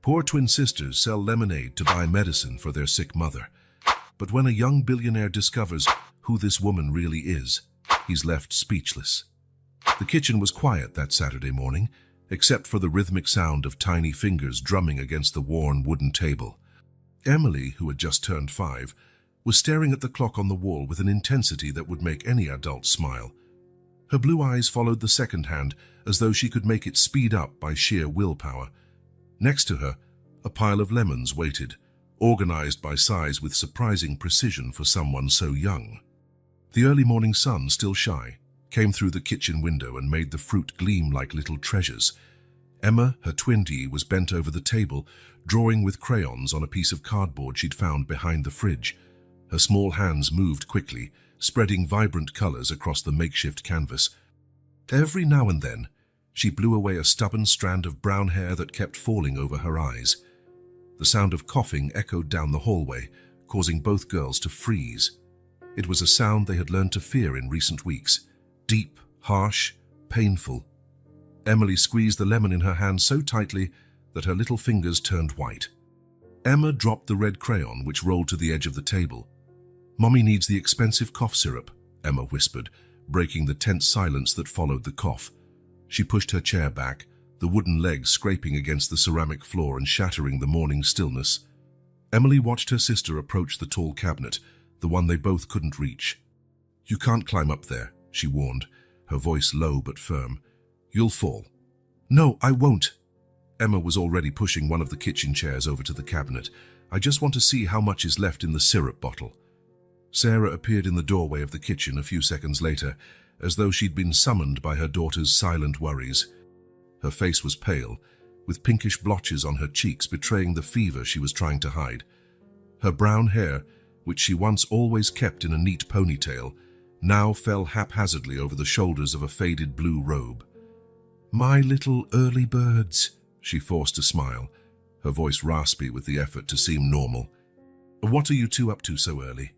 Poor twin sisters sell lemonade to buy medicine for their sick mother. But when a young billionaire discovers who this woman really is, he's left speechless. The kitchen was quiet that Saturday morning, except for the rhythmic sound of tiny fingers drumming against the worn wooden table. Emily, who had just turned 5, was staring at the clock on the wall with an intensity that would make any adult smile. Her blue eyes followed the second hand as though she could make it speed up by sheer willpower. Next to her, a pile of lemons waited, organized by size with surprising precision for someone so young. The early morning sun, still shy, came through the kitchen window and made the fruit gleam like little treasures. Emma, her twin, was bent over the table, drawing with crayons on a piece of cardboard she'd found behind the fridge. Her small hands moved quickly, spreading vibrant colors across the makeshift canvas. Every now and then, she blew away a stubborn strand of brown hair that kept falling over her eyes. The sound of coughing echoed down the hallway, causing both girls to freeze. It was a sound they had learned to fear in recent weeks. Deep, harsh, painful. Emily squeezed the lemon in her hand so tightly that her little fingers turned white. Emma dropped the red crayon, which rolled to the edge of the table. "Mommy needs the expensive cough syrup," Emma whispered, breaking the tense silence that followed the cough. She pushed her chair back, the wooden legs scraping against the ceramic floor and shattering the morning stillness. Emily watched her sister approach the tall cabinet, the one they both couldn't reach. "You can't climb up there," she warned, her voice low but firm. "You'll fall." "No, I won't." Emma was already pushing one of the kitchen chairs over to the cabinet. "I just want to see how much is left in the syrup bottle." Sarah appeared in the doorway of the kitchen a few seconds later, as though she'd been summoned by her daughter's silent worries. Her face was pale, with pinkish blotches on her cheeks betraying the fever she was trying to hide. Her brown hair, which she once always kept in a neat ponytail, now fell haphazardly over the shoulders of a faded blue robe. "My little early birds," she forced a smile, her voice raspy with the effort to seem normal. "What are you two up to so early?"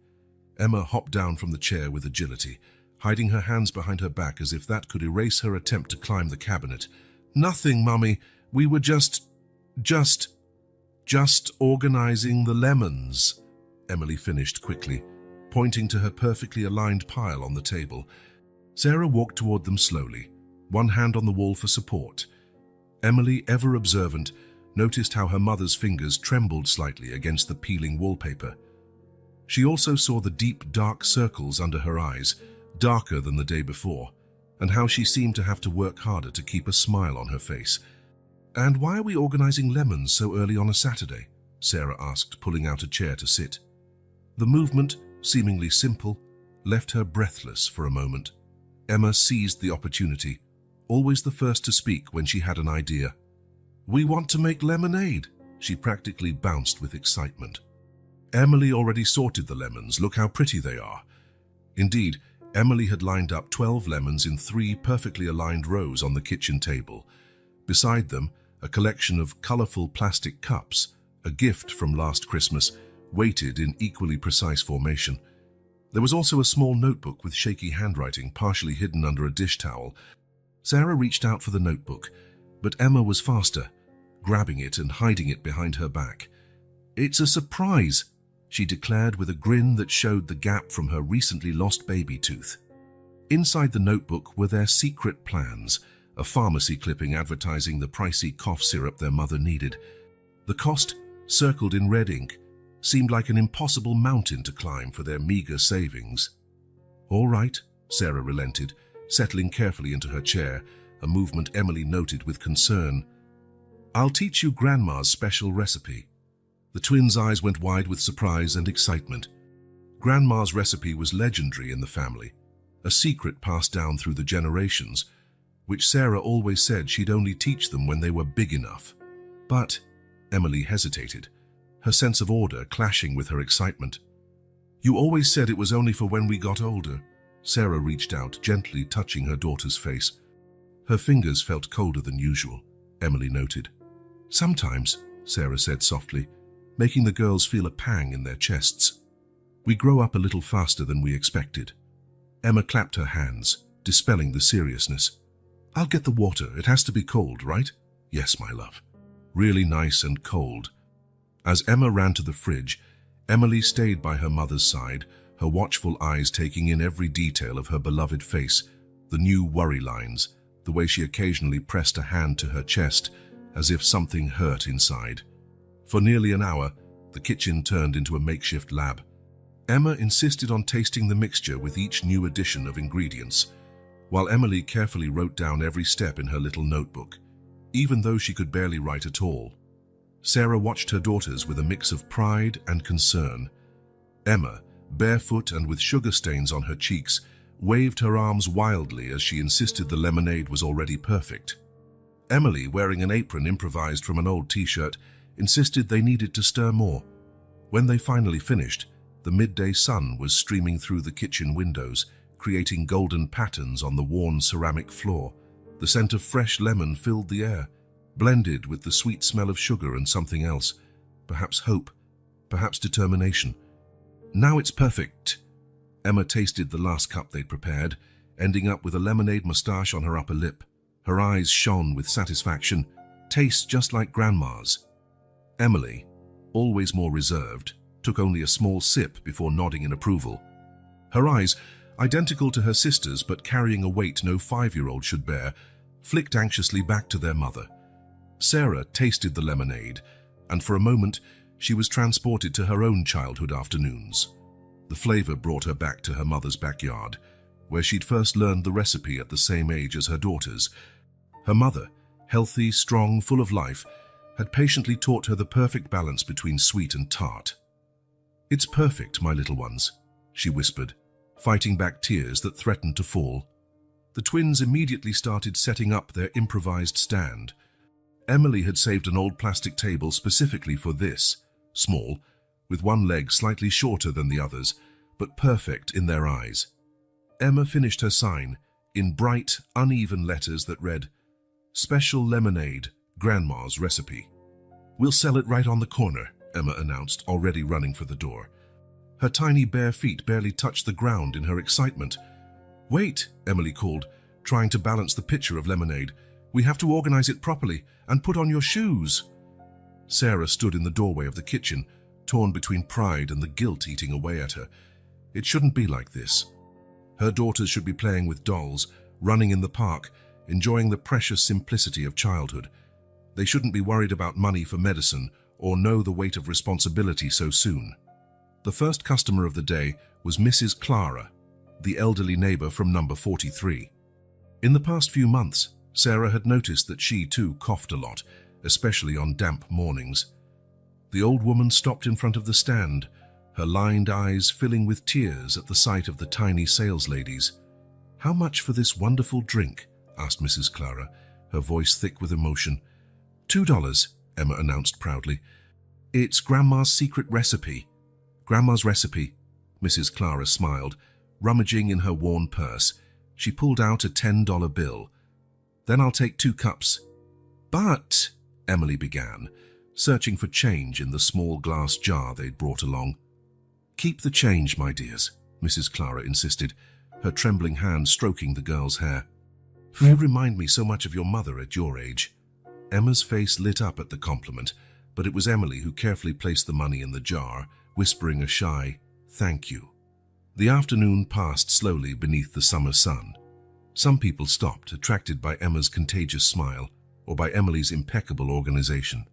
Emma hopped down from the chair with agility, hiding her hands behind her back as if that could erase her attempt to climb the cabinet. "Nothing, Mummy. We were just organizing the lemons," Emily finished quickly, pointing to her perfectly aligned pile on the table. Sarah walked toward them slowly, one hand on the wall for support. Emily, ever observant, noticed how her mother's fingers trembled slightly against the peeling wallpaper. She also saw the deep, dark circles under her eyes, darker than the day before, and how she seemed to have to work harder to keep a smile on her face. "And why are we organizing lemons so early on a Saturday?" Sarah asked, pulling out a chair to sit. The movement, seemingly simple, left her breathless for a moment. Emma seized the opportunity, always the first to speak when she had an idea. "We want to make lemonade," she practically bounced with excitement. Emily already sorted the lemons. "Look how pretty they are." Indeed, Emily had lined up 12 lemons in 3 perfectly aligned rows on the kitchen table. Beside them, a collection of colorful plastic cups, a gift from last Christmas, waited in equally precise formation. There was also a small notebook with shaky handwriting partially hidden under a dish towel. Sarah reached out for the notebook, but Emma was faster, grabbing it and hiding it behind her back. "It's a surprise," she declared with a grin that showed the gap from her recently lost baby tooth. Inside the notebook were their secret plans, a pharmacy clipping advertising the pricey cough syrup their mother needed. The cost, circled in red ink, seemed like an impossible mountain to climb for their meager savings. "All right," Sarah relented, settling carefully into her chair, a movement Emily noted with concern. "I'll teach you Grandma's special recipe." The twins' eyes went wide with surprise and excitement. Grandma's recipe was legendary in the family, a secret passed down through the generations, which Sarah always said she'd only teach them when they were big enough. But Emily hesitated, her sense of order clashing with her excitement. "You always said it was only for when we got older." Sarah reached out, gently touching her daughter's face. Her fingers felt colder than usual, Emily noted. "Sometimes," Sarah said softly, making the girls feel a pang in their chests. "We grow up a little faster than we expected." Emma clapped her hands, dispelling the seriousness. "I'll get the water. It has to be cold, right?" "Yes, my love." really nice and cold. As Emma ran to the fridge, Emily stayed by her mother's side, her watchful eyes taking in every detail of her beloved face, the new worry lines, the way she occasionally pressed a hand to her chest, as if something hurt inside. For nearly an hour, the kitchen turned into a makeshift lab. Emma insisted on tasting the mixture with each new addition of ingredients, while Emily carefully wrote down every step in her little notebook, even though she could barely write at all. Sarah watched her daughters with a mix of pride and concern. Emma, barefoot and with sugar stains on her cheeks, waved her arms wildly as she insisted the lemonade was already perfect. Emily, wearing an apron improvised from an old t-shirt, insisted they needed to stir more. When they finally finished, the midday sun was streaming through the kitchen windows, creating golden patterns on the worn ceramic floor. The scent of fresh lemon filled the air, blended with the sweet smell of sugar and something else, perhaps hope, perhaps determination. Now it's perfect. Emma tasted the last cup they'd prepared, ending up with a lemonade moustache on her upper lip. Her eyes shone with satisfaction. Tastes just like Grandma's. Emily, always more reserved, took only a small sip before nodding in approval. Her eyes, identical to her sister's but carrying a weight no 5-year-old should bear, flicked anxiously back to their mother. Sarah tasted the lemonade, and for a moment she was transported to her own childhood afternoons. The flavor brought her back to her mother's backyard, where she'd first learned the recipe at the same age as her daughters. Her mother, healthy, strong, full of life, had patiently taught her the perfect balance between sweet and tart. "It's perfect, my little ones," she whispered, fighting back tears that threatened to fall. The twins immediately started setting up their improvised stand. Emily had saved an old plastic table specifically for this, small, with one leg slightly shorter than the others, but perfect in their eyes. Emma finished her sign in bright, uneven letters that read, "Special lemonade, Grandma's recipe." "We'll sell it right on the corner," Emma announced, already running for the door. Her tiny bare feet barely touched the ground in her excitement. "Wait," Emily called, trying to balance the pitcher of lemonade. "We have to organize it properly and put on your shoes." Sarah stood in the doorway of the kitchen, torn between pride and the guilt eating away at her. It shouldn't be like this. Her daughters should be playing with dolls, running in the park, enjoying the precious simplicity of childhood. They shouldn't be worried about money for medicine or know the weight of responsibility so soon. The first customer of the day was Mrs. Clara, the elderly neighbor from number 43. In the past few months, Sarah had noticed that she too coughed a lot, especially on damp mornings. The old woman stopped in front of the stand, her lined eyes filling with tears at the sight of the tiny salesladies. "How much for this wonderful drink?" asked Mrs. Clara, her voice thick with emotion. $2, Emma announced proudly. "It's Grandma's secret recipe." "Grandma's recipe," Mrs. Clara smiled, rummaging in her worn purse. She pulled out a $10 bill. "Then I'll take 2 cups. "But," Emily began, searching for change in the small glass jar they'd brought along. "Keep the change, my dears," Mrs. Clara insisted, her trembling hand stroking the girl's hair. "You remind me so much of your mother at your age." Emma's face lit up at the compliment, but it was Emily who carefully placed the money in the jar, whispering a shy, "Thank you." The afternoon passed slowly beneath the summer sun. Some people stopped, attracted by Emma's contagious smile or by Emily's impeccable organization.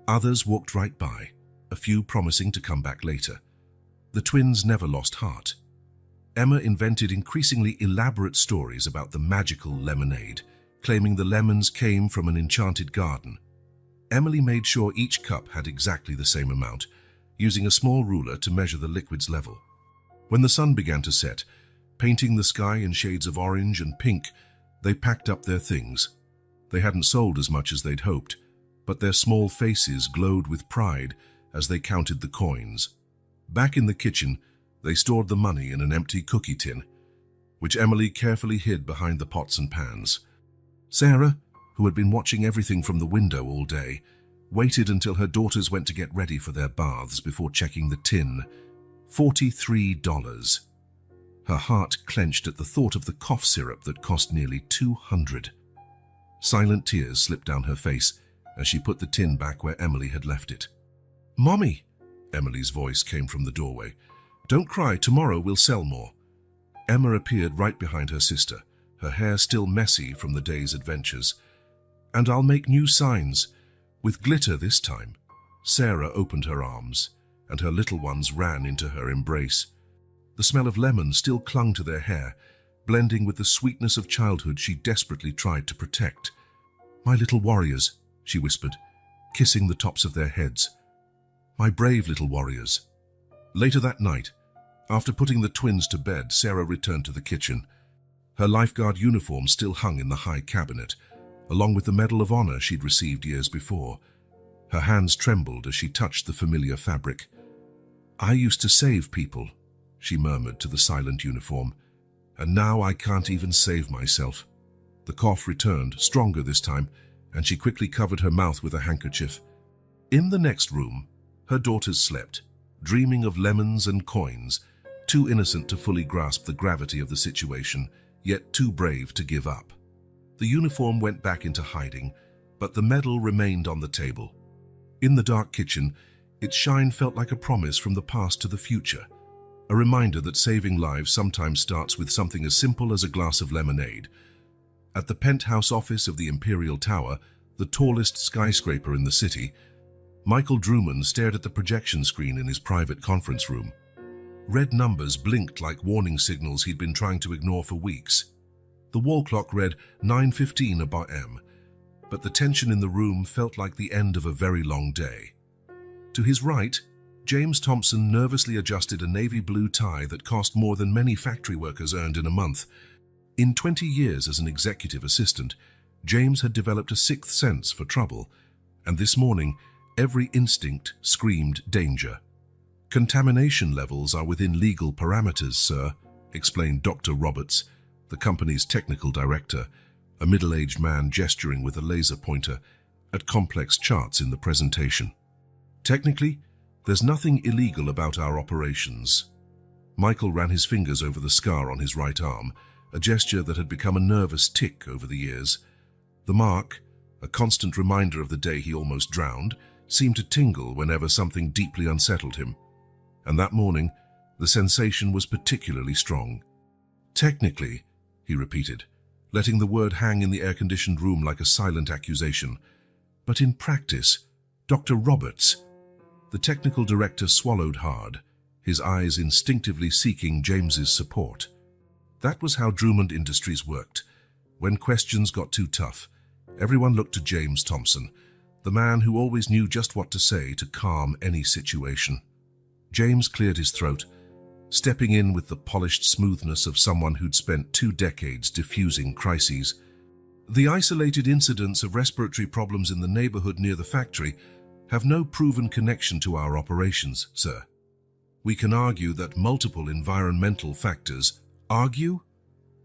Others walked right by, a few promising to come back later. The twins never lost heart. Emma invented increasingly elaborate stories about the magical lemonade, claiming the lemons came from an enchanted garden. Emily made sure each cup had exactly the same amount, using a small ruler to measure the liquid's level. When the sun began to set, painting the sky in shades of orange and pink, they packed up their things. They hadn't sold as much as they'd hoped, but their small faces glowed with pride as they counted the coins. Back in the kitchen, they stored the money in an empty cookie tin, which Emily carefully hid behind the pots and pans. Sarah, who had been watching everything from the window all day, waited until her daughters went to get ready for their baths before checking the tin. $43. Her heart clenched at the thought of the cough syrup that cost nearly $200. Silent tears slipped down her face as she put the tin back where Emily had left it. "Mommy," Emily's voice came from the doorway. "Don't cry, tomorrow we'll sell more." Emma appeared right behind her sister, her hair still messy from the day's adventures. "And I'll make new signs, with glitter this time." Sarah opened her arms, and her little ones ran into her embrace. The smell of lemon still clung to their hair, blending with the sweetness of childhood she desperately tried to protect. "My little warriors," she whispered, kissing the tops of their heads. "My brave little warriors." Later that night, after putting the twins to bed, Sarah returned to the kitchen. Her lifeguard uniform still hung in the high cabinet, along with the Medal of Honor she'd received years before. Her hands trembled as she touched the familiar fabric. "I used to save people," she murmured to the silent uniform, "and now I can't even save myself." The cough returned, stronger this time, and she quickly covered her mouth with a handkerchief. In the next room, her daughters slept, dreaming of lemons and coins, too innocent to fully grasp the gravity of the situation, yet too brave to give up. The uniform went back into hiding, but the medal remained on the table. In the dark kitchen, its shine felt like a promise from the past to the future, a reminder that saving lives sometimes starts with something as simple as a glass of lemonade. At the penthouse office of the Imperial Tower, the tallest skyscraper in the city, Michael Drummond stared at the projection screen in his private conference room. Red numbers blinked like warning signals he'd been trying to ignore for weeks. The wall clock read 9:15 AM, but the tension in the room felt like the end of a very long day. To his right, James Thompson nervously adjusted a navy blue tie that cost more than many factory workers earned in a month. In 20 years as an executive assistant, James had developed a sixth sense for trouble, and this morning, every instinct screamed danger. "Contamination levels are within legal parameters, sir," explained Dr. Roberts, the company's technical director, a middle-aged man gesturing with a laser pointer at complex charts in the presentation. "Technically, there's nothing illegal about our operations." Michael ran his fingers over the scar on his right arm, a gesture that had become a nervous tic over the years. The mark, a constant reminder of the day he almost drowned, seemed to tingle whenever something deeply unsettled him. And that morning, the sensation was particularly strong. "Technically," he repeated, letting the word hang in the air-conditioned room like a silent accusation. "But in practice, Dr. Roberts..." The technical director swallowed hard, his eyes instinctively seeking James's support. That was how Drummond Industries worked. When questions got too tough, everyone looked to James Thompson, the man who always knew just what to say to calm any situation. James cleared his throat, stepping in with the polished smoothness of someone who'd spent 2 decades diffusing crises. "The isolated incidents of respiratory problems in the neighborhood near the factory have no proven connection to our operations, sir. We can argue that multiple environmental factors..." "Argue?"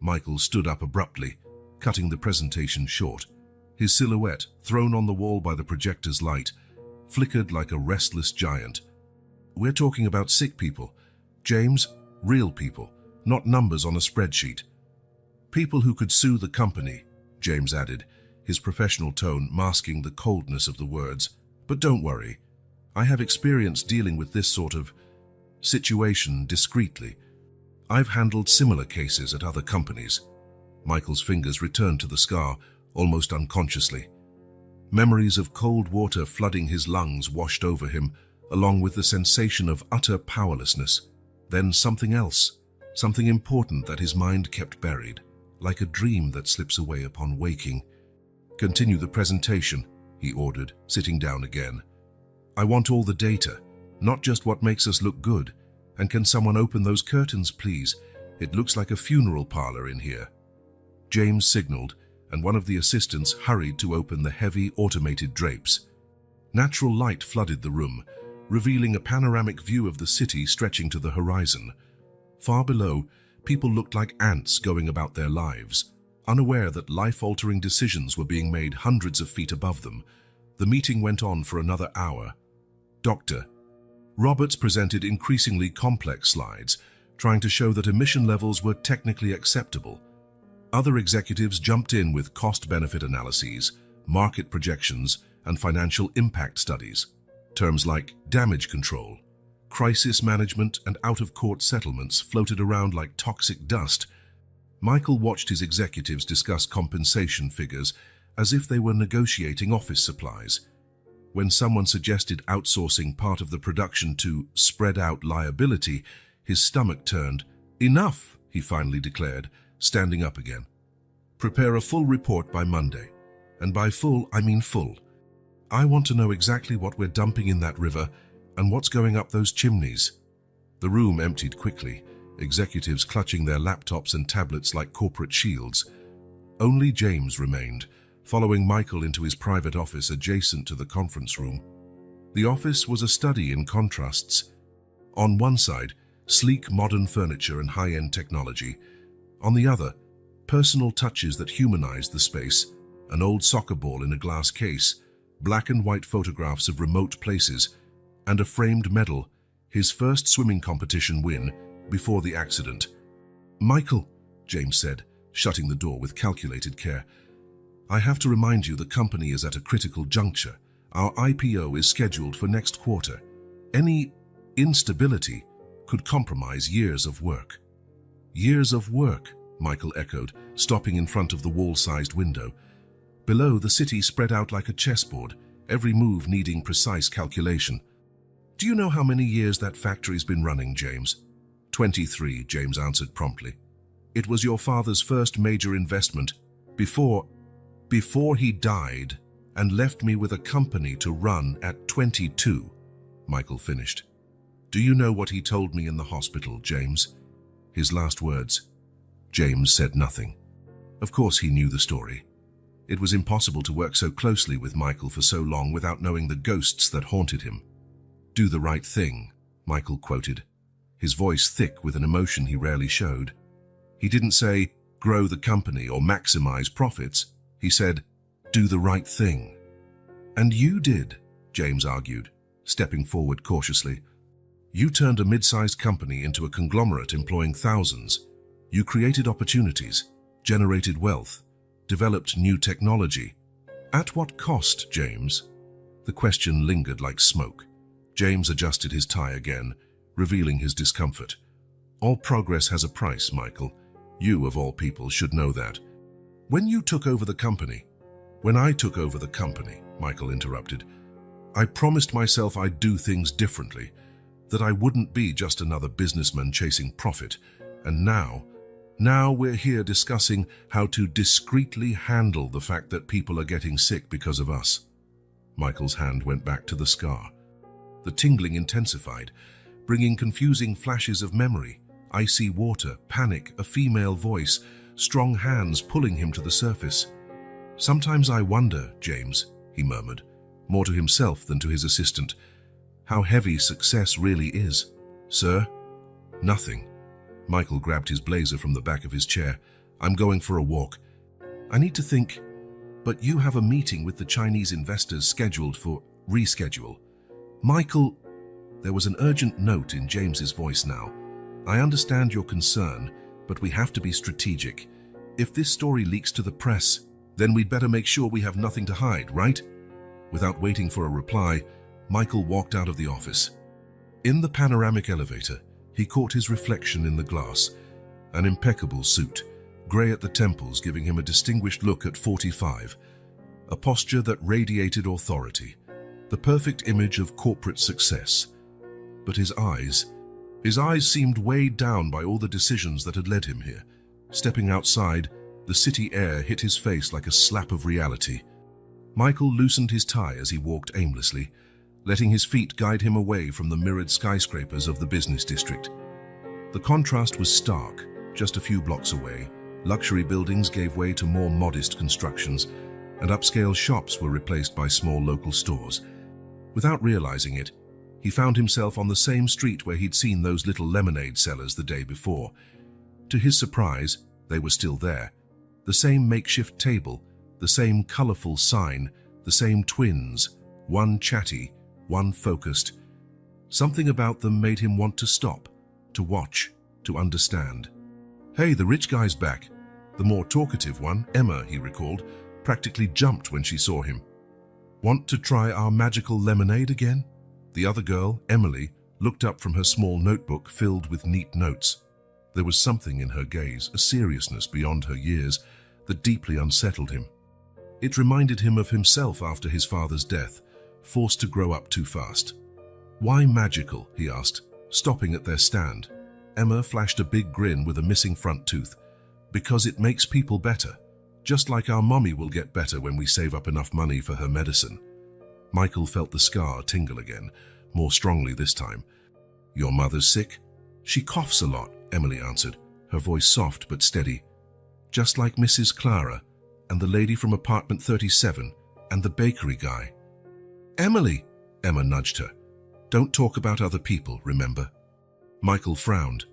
Michael stood up abruptly, cutting the presentation short. His silhouette, thrown on the wall by the projector's light, flickered like a restless giant. "We're talking about sick people, James, real people, not numbers on a spreadsheet. People who could sue the company," James added, his professional tone masking the coldness of the words. "But don't worry, I have experience dealing with this sort of situation discreetly. I've handled similar cases at other companies." Michael's fingers returned to the scar, almost unconsciously. Memories of cold water flooding his lungs washed over him, along with the sensation of utter powerlessness. Then something else, something important that his mind kept buried, like a dream that slips away upon waking. "Continue the presentation," he ordered, sitting down again. "I want all the data, not just what makes us look good. And can someone open those curtains, please? It looks like a funeral parlor in here." James signaled, and one of the assistants hurried to open the heavy, automated drapes. Natural light flooded the room, revealing a panoramic view of the city stretching to the horizon. Far below, people looked like ants going about their lives, unaware that life-altering decisions were being made hundreds of feet above them. The meeting went on for another hour. Dr. Roberts presented increasingly complex slides, trying to show that emission levels were technically acceptable. Other executives jumped in with cost-benefit analyses, market projections, and financial impact studies. Terms like damage control, crisis management, and out-of-court settlements floated around like toxic dust. Michael watched his executives discuss compensation figures as if they were negotiating office supplies. When someone suggested outsourcing part of the production to spread out liability, his stomach turned. "Enough," he finally declared, standing up again. "Prepare a full report by Monday. And by full, I mean full. I want to know exactly what we're dumping in that river and what's going up those chimneys." The room emptied quickly, executives clutching their laptops and tablets like corporate shields. Only James remained, following Michael into his private office adjacent to the conference room. The office was a study in contrasts. On one side, sleek modern furniture and high-end technology. On the other, personal touches that humanized the space, an old soccer ball in a glass case, black and white photographs of remote places, and a framed medal, his first swimming competition win before the accident. "Michael," James said, shutting the door with calculated care, "I have to remind you the company is at a critical juncture. Our IPO is scheduled for next quarter. Any instability could compromise years of work." "Years of work," Michael echoed, stopping in front of the wall-sized window. Below, the city spread out like a chessboard, every move needing precise calculation. "Do you know how many years that factory's been running, James?" 23, James answered promptly. "It was your father's first major investment before he died and left me with a company to run at 22, Michael finished. "Do you know what he told me in the hospital, James?" His last words. James said nothing. Of course he knew the story. It was impossible to work so closely with Michael for so long without knowing the ghosts that haunted him. "Do the right thing," Michael quoted, his voice thick with an emotion he rarely showed. He didn't say, "grow the company" or "maximize profits." He said, "do the right thing." "And you did," James argued, stepping forward cautiously. "You turned a mid-sized company into a conglomerate employing thousands. You created opportunities, generated wealth, developed new technology. At what cost, James?" The question lingered like smoke. James adjusted his tie again, revealing his discomfort. "All progress has a price, Michael. You, of all people, should know that." When I took over the company, Michael interrupted, "I promised myself I'd do things differently, that I wouldn't be just another businessman chasing profit. And now we're here discussing how to discreetly handle the fact that people are getting sick because of us." Michael's hand went back to the scar. The tingling intensified, bringing confusing flashes of memory, icy water, panic, a female voice, strong hands pulling him to the surface. "Sometimes I wonder, James," he murmured, more to himself than to his assistant, "how heavy success really is." "Sir?" "Nothing." Michael grabbed his blazer from the back of his chair. "I'm going for a walk. I need to think." "But you have a meeting with the Chinese investors scheduled for reschedule." "Michael," there was an urgent note in James's voice now. "I understand your concern, but we have to be strategic. If this story leaks to the press, then we'd better make sure we have nothing to hide, right?" Without waiting for a reply, Michael walked out of the office. In the panoramic elevator, he caught his reflection in the glass, an impeccable suit, grey at the temples giving him a distinguished look at 45, a posture that radiated authority, the perfect image of corporate success. But his eyes seemed weighed down by all the decisions that had led him here. Stepping outside, the city air hit his face like a slap of reality. Michael loosened his tie as he walked aimlessly, letting his feet guide him away from the mirrored skyscrapers of the business district. The contrast was stark. Just a few blocks away, luxury buildings gave way to more modest constructions, and upscale shops were replaced by small local stores. Without realizing it, he found himself on the same street where he'd seen those little lemonade sellers the day before. To his surprise, they were still there. The same makeshift table, the same colorful sign, the same twins, one chatty, one focused. Something about them made him want to stop, to watch, to understand. "Hey, the rich guy's back." The more talkative one, Emma, he recalled, practically jumped when she saw him. Want to try our magical lemonade again? The other girl, Emily, looked up from her small notebook filled with neat notes. There was something in her gaze, a seriousness beyond her years, that deeply unsettled him. It reminded him of himself after his father's death, forced to grow up too fast. "Why magical?" he asked, stopping at their stand. Emma flashed a big grin with a missing front tooth. "Because it makes people better. Just like our mommy will get better when we save up enough money for her medicine." Michael felt the scar tingle again, more strongly this time. "Your mother's sick?" "She coughs a lot," Emily answered, her voice soft but steady. "Just like Mrs. Clara, and the lady from apartment 37, and the bakery guy." "Emily!" Emma nudged her. "Don't talk about other people, remember?" Michael frowned.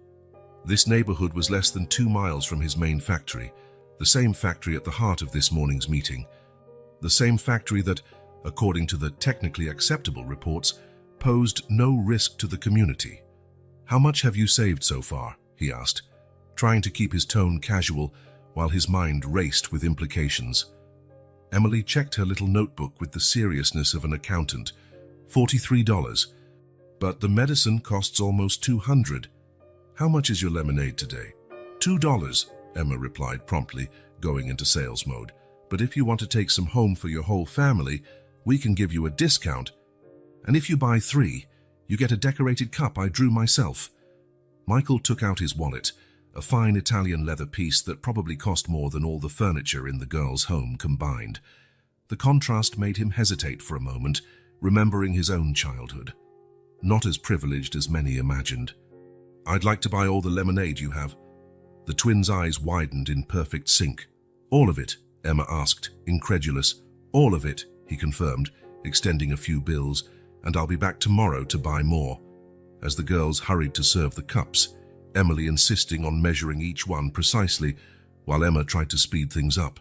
This neighborhood was less than 2 miles from his main factory, the same factory at the heart of this morning's meeting. The same factory that, according to the technically acceptable reports, posed no risk to the community. "How much have you saved so far?" he asked, trying to keep his tone casual while his mind raced with implications. Emily checked her little notebook with the seriousness of an accountant. $43. "But the medicine costs almost $200. How much is your lemonade today?" $2, Emma replied promptly, going into sales mode. "But if you want to take some home for your whole family, we can give you a discount. And if you buy 3, you get a decorated cup I drew myself." Michael took out his wallet, a fine Italian leather piece that probably cost more than all the furniture in the girl's home combined. The contrast made him hesitate for a moment, remembering his own childhood. Not as privileged as many imagined. "I'd like to buy all the lemonade you have." The twins' eyes widened in perfect sync. "All of it?" Emma asked, incredulous. "All of it," he confirmed, extending a few bills, "and I'll be back tomorrow to buy more." As the girls hurried to serve the cups, Emily insisting on measuring each one precisely, while Emma tried to speed things up.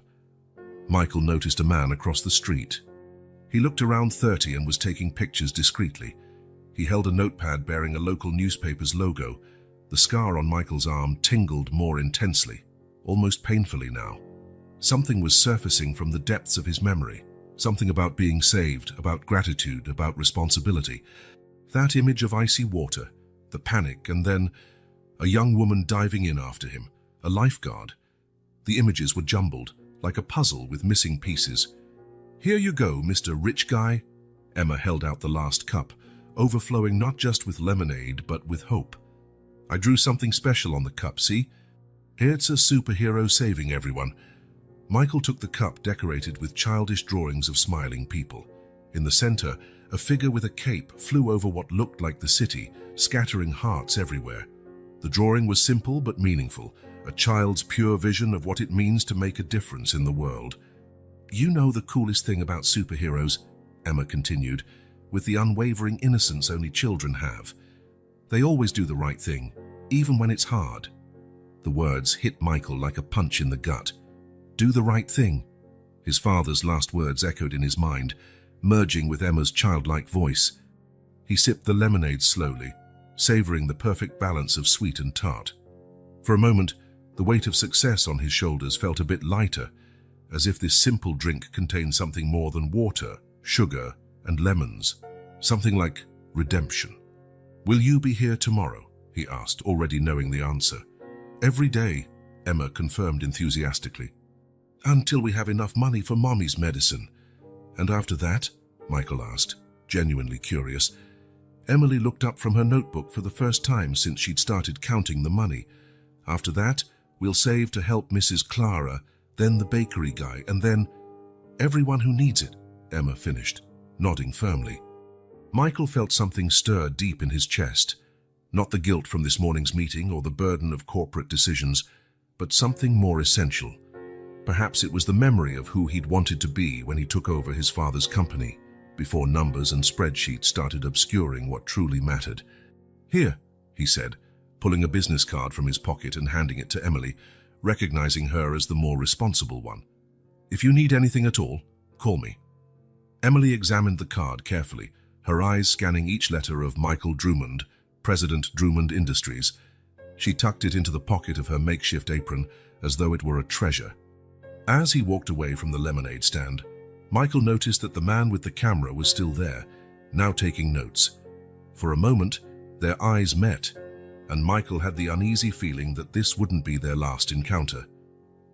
Michael noticed a man across the street. He looked around 30 and was taking pictures discreetly. He held a notepad bearing a local newspaper's logo. The scar on Michael's arm tingled more intensely, almost painfully now. Something was surfacing from the depths of his memory. Something about being saved, about gratitude, about responsibility. That image of icy water, the panic, and then a young woman diving in after him, a lifeguard. The images were jumbled, like a puzzle with missing pieces. "Here you go, Mr. Rich Guy." Emma held out the last cup, overflowing not just with lemonade, but with hope. "I drew something special on the cup, see? It's a superhero saving everyone." Michael took the cup decorated with childish drawings of smiling people. In the center, a figure with a cape flew over what looked like the city, scattering hearts everywhere. The drawing was simple but meaningful, a child's pure vision of what it means to make a difference in the world. "You know the coolest thing about superheroes," Emma continued, with the unwavering innocence only children have. "They always do the right thing, even when it's hard." The words hit Michael like a punch in the gut. Do the right thing. His father's last words echoed in his mind, merging with Emma's childlike voice. He sipped the lemonade slowly, savoring the perfect balance of sweet and tart. For a moment, the weight of success on his shoulders felt a bit lighter, as if this simple drink contained something more than water, sugar, and lemons, something like redemption. "Will you be here tomorrow?" he asked, already knowing the answer. "Every day," Emma confirmed enthusiastically. "Until we have enough money for Mommy's medicine." "And after that?" Michael asked, genuinely curious. Emily looked up from her notebook for the first time since she'd started counting the money. "After that, we'll save to help Mrs. Clara, then the bakery guy, and then everyone who needs it," Emma finished, nodding firmly. Michael felt something stir deep in his chest. Not the guilt from this morning's meeting or the burden of corporate decisions, but something more essential. Perhaps it was the memory of who he'd wanted to be when he took over his father's company, before numbers and spreadsheets started obscuring what truly mattered. "Here," he said, pulling a business card from his pocket and handing it to Emily, recognizing her as the more responsible one. "If you need anything at all, call me." Emily examined the card carefully, her eyes scanning each letter of Michael Drummond, President Drummond Industries. She tucked it into the pocket of her makeshift apron as though it were a treasure. As he walked away from the lemonade stand, Michael noticed that the man with the camera was still there, now taking notes. For a moment, their eyes met, and Michael had the uneasy feeling that this wouldn't be their last encounter.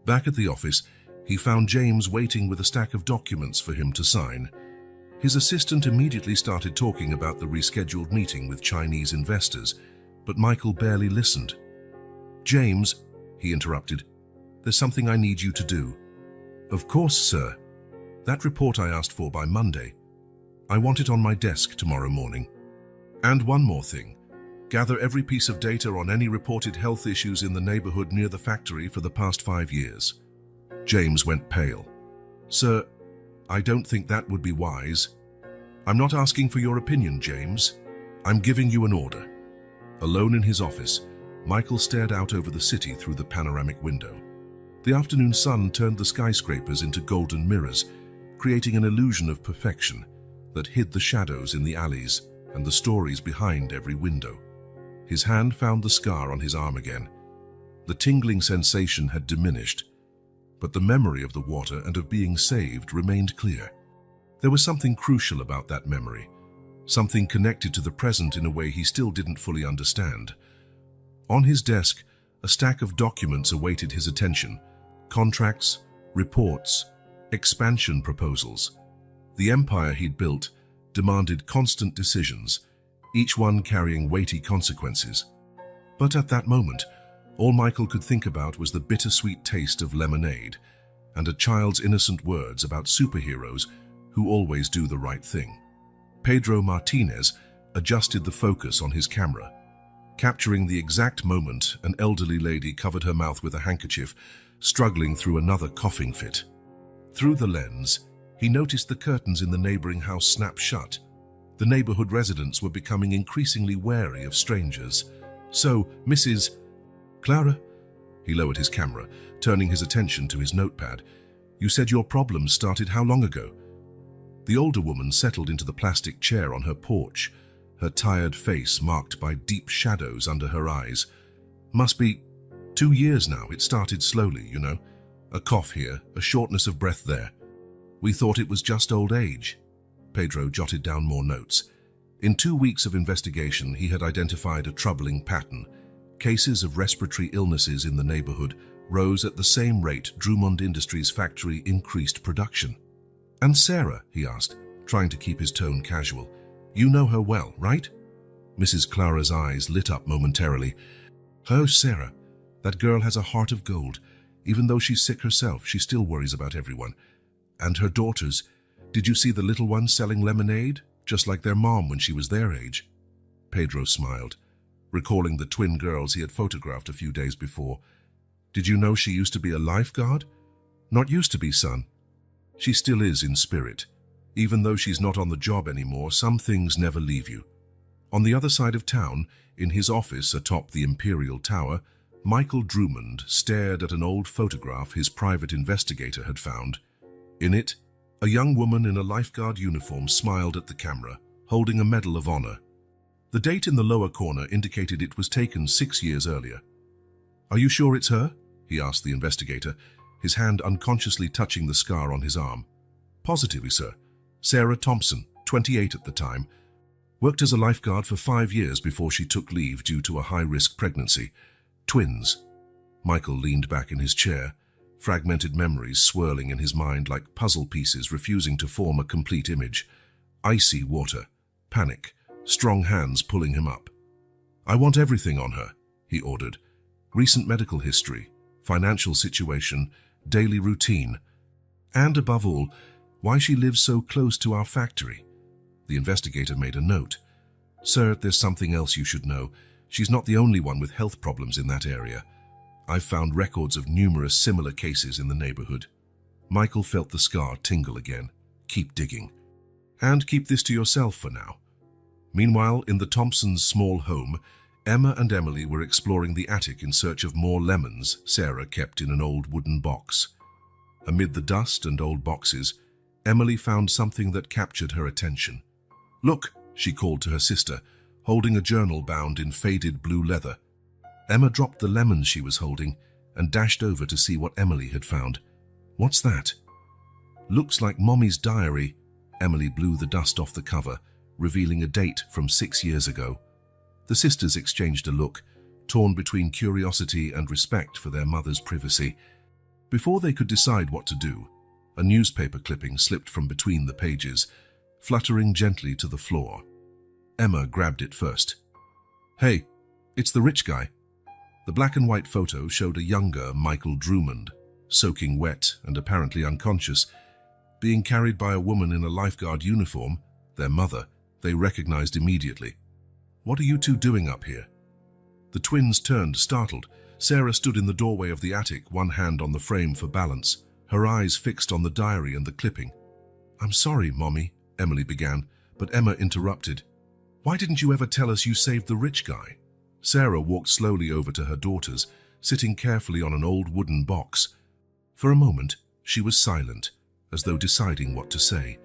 Back at the office, he found James waiting with a stack of documents for him to sign. His assistant immediately started talking about the rescheduled meeting with Chinese investors, but Michael barely listened. "James," he interrupted, "there's something I need you to do." "Of course, sir. That report I asked for by Monday. I want it on my desk tomorrow morning. And one more thing. Gather every piece of data on any reported health issues in the neighborhood near the factory for the past 5 years." James went pale. "Sir, I don't think that would be wise." "I'm not asking for your opinion, James. I'm giving you an order." Alone in his office, Michael stared out over the city through the panoramic window. The afternoon sun turned the skyscrapers into golden mirrors, creating an illusion of perfection that hid the shadows in the alleys and the stories behind every window. His hand found the scar on his arm again. The tingling sensation had diminished, but the memory of the water and of being saved remained clear. There was something crucial about that memory, something connected to the present in a way he still didn't fully understand. On his desk, a stack of documents awaited his attention: contracts, reports, expansion proposals. The empire he'd built demanded constant decisions, each one carrying weighty consequences. But at that moment, all Michael could think about was the bittersweet taste of lemonade and a child's innocent words about superheroes who always do the right thing. Pedro Martinez adjusted the focus on his camera, capturing the exact moment an elderly lady covered her mouth with a handkerchief, struggling through another coughing fit. Through the lens, he noticed the curtains in the neighboring house snap shut. The neighborhood residents were becoming increasingly wary of strangers. "So, Mrs. Clara," he lowered his camera, turning his attention to his notepad, "you said your problems started how long ago?" The older woman settled into the plastic chair on her porch, her tired face marked by deep shadows under her eyes. "Must be 2 years now. It started slowly, you know. A cough here, a shortness of breath there. We thought it was just old age." Pedro jotted down more notes. In 2 weeks of investigation, he had identified a troubling pattern. Cases of respiratory illnesses in the neighborhood rose at the same rate Drummond Industries' factory increased production. "And Sarah?" he asked, trying to keep his tone casual. "You know her well, right?" Mrs. Clara's eyes lit up momentarily. "Oh, Sarah, that girl has a heart of gold. Even though she's sick herself, she still worries about everyone. And her daughters, did you see the little ones selling lemonade, just like their mom when she was their age?" Pedro smiled, recalling the twin girls he had photographed a few days before. "Did you know she used to be a lifeguard?" "Not used to be, son. She still is in spirit. Even though she's not on the job anymore, some things never leave you." On the other side of town, in his office atop the Imperial Tower, Michael Drummond stared at an old photograph his private investigator had found. In it, a young woman in a lifeguard uniform smiled at the camera, holding a Medal of Honor. The date in the lower corner indicated it was taken 6 years earlier. "Are you sure it's her?" he asked the investigator, his hand unconsciously touching the scar on his arm. "Positively, sir. Sarah Thompson, 28 at the time. Worked as a lifeguard for 5 years before she took leave due to a high-risk pregnancy. Twins." Michael leaned back in his chair, fragmented memories swirling in his mind like puzzle pieces refusing to form a complete image. Icy water, panic, strong hands pulling him up. "I want everything on her," he ordered. "Recent medical history, financial situation, daily routine. And above all, why she lives so close to our factory." The investigator made a note. "Sir, there's something else you should know. She's not the only one with health problems in that area. I've found records of numerous similar cases in the neighborhood." Michael felt the scar tingle again. "Keep digging. And keep this to yourself for now." Meanwhile, in the Thompsons' small home, Emma and Emily were exploring the attic in search of more lemons Sarah kept in an old wooden box. Amid the dust and old boxes, Emily found something that captured her attention. "Look," she called to her sister, holding a journal bound in faded blue leather. Emma dropped the lemons she was holding and dashed over to see what Emily had found. "What's that?" Looks like Mommy's diary. Emily blew the dust off the cover, revealing a date from 6 years ago. The sisters exchanged a look, torn between curiosity and respect for their mother's privacy. Before they could decide what to do, a newspaper clipping slipped from between the pages, fluttering gently to the floor. Emma grabbed it first. "Hey, it's the rich guy." The black and white photo showed a younger Michael Drummond, soaking wet and apparently unconscious, being carried by a woman in a lifeguard uniform, their mother, they recognized immediately. "What are you two doing up here?" The twins turned, startled. Sarah stood in the doorway of the attic, one hand on the frame for balance, her eyes fixed on the diary and the clipping. "I'm sorry, Mommy," Emily began, but Emma interrupted. "Why didn't you ever tell us you saved the rich guy?" Sarah walked slowly over to her daughters, sitting carefully on an old wooden box. For a moment, she was silent, as though deciding what to say.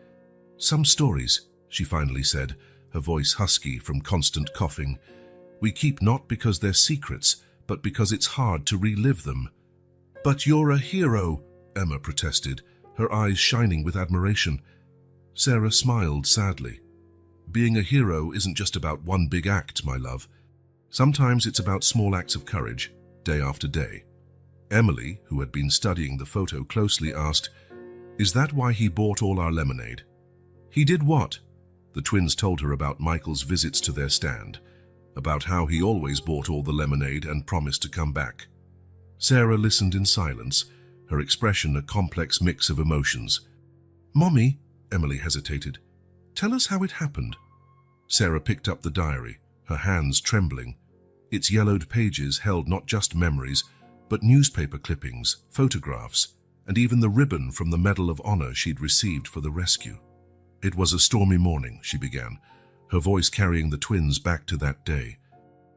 "Some stories," she finally said, her voice husky from constant coughing, "we keep not because they're secrets, but because it's hard to relive them." "But you're a hero," Emma protested, her eyes shining with admiration. Sarah smiled sadly. "Being a hero isn't just about one big act, my love. Sometimes it's about small acts of courage, day after day." Emily, who had been studying the photo closely, asked, "Is that why he bought all our lemonade?" "He did what?" The twins told her about Michael's visits to their stand, about how he always bought all the lemonade and promised to come back. Sarah listened in silence, her expression a complex mix of emotions. "Mommy," Emily hesitated, "tell us how it happened." Sarah picked up the diary, her hands trembling. Its yellowed pages held not just memories, but newspaper clippings, photographs, and even the ribbon from the Medal of Honor she'd received for the rescue. "It was a stormy morning," she began, her voice carrying the twins back to that day.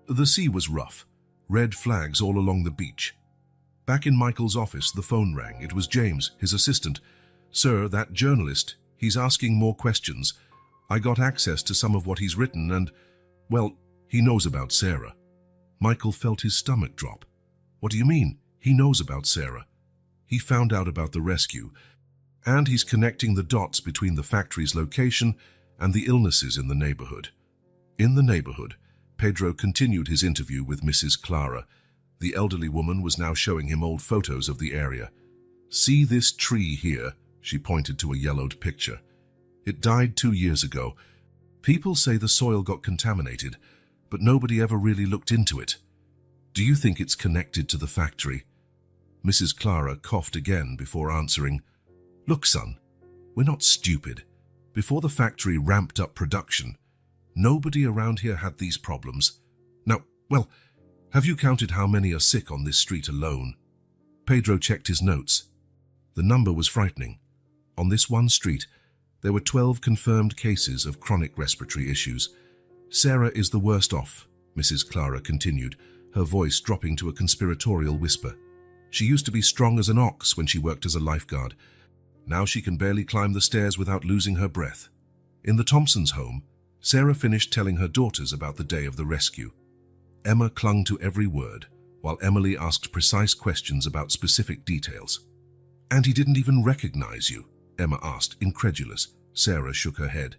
"The sea was rough, red flags all along the beach. Back in Michael's office, the phone rang. It was James, his assistant. 'Sir, that journalist, he's asking more questions. I got access to some of what he's written and, well, he knows about Sarah.'" Michael felt his stomach drop. "What do you mean, he knows about Sarah?" "He found out about the rescue, and he's connecting the dots between the factory's location and the illnesses in the neighborhood." In the neighborhood, Pedro continued his interview with Mrs. Clara. The elderly woman was now showing him old photos of the area. "See this tree here?" She pointed to a yellowed picture. "It died 2 years ago. People say the soil got contaminated, but nobody ever really looked into it. Do you think it's connected to the factory?" Mrs. Clara coughed again before answering, "Look, son, we're not stupid. Before the factory ramped up production, nobody around here had these problems. Now, well, have you counted how many are sick on this street alone?" Pedro checked his notes. The number was frightening. On this one street, there were 12 confirmed cases of chronic respiratory issues. "Sarah is the worst off," Mrs. Clara continued, her voice dropping to a conspiratorial whisper. "She used to be strong as an ox when she worked as a lifeguard. Now she can barely climb the stairs without losing her breath." In the Thompsons' home, Sarah finished telling her daughters about the day of the rescue. Emma clung to every word, while Emily asked precise questions about specific details. "And he didn't even recognize you?" Emma asked, incredulous. Sarah shook her head.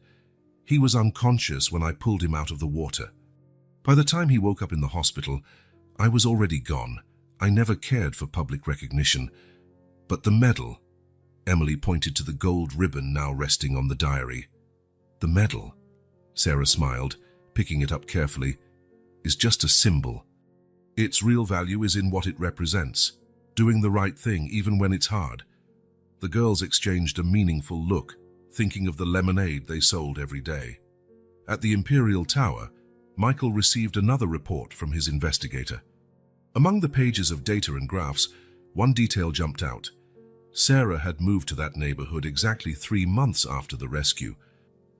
"He was unconscious when I pulled him out of the water. By the time he woke up in the hospital, I was already gone. I never cared for public recognition. But the medal," Emily pointed to the gold ribbon now resting on the diary. "The medal," Sarah smiled, picking it up carefully, "is just a symbol. Its real value is in what it represents, doing the right thing even when it's hard." The girls exchanged a meaningful look, thinking of the lemonade they sold every day. At the Imperial Tower, Michael received another report from his investigator. Among the pages of data and graphs, one detail jumped out. Sarah had moved to that neighborhood exactly 3 months after the rescue.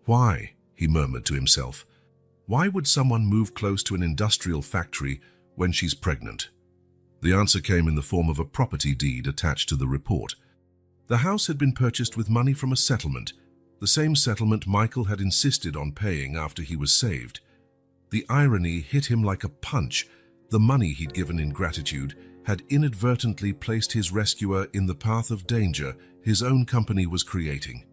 "Why?" he murmured to himself. "Why would someone move close to an industrial factory when she's pregnant?" The answer came in the form of a property deed attached to the report. The house had been purchased with money from a settlement, the same settlement Michael had insisted on paying after he was saved. The irony hit him like a punch. The money he'd given in gratitude had inadvertently placed his rescuer in the path of danger his own company was creating.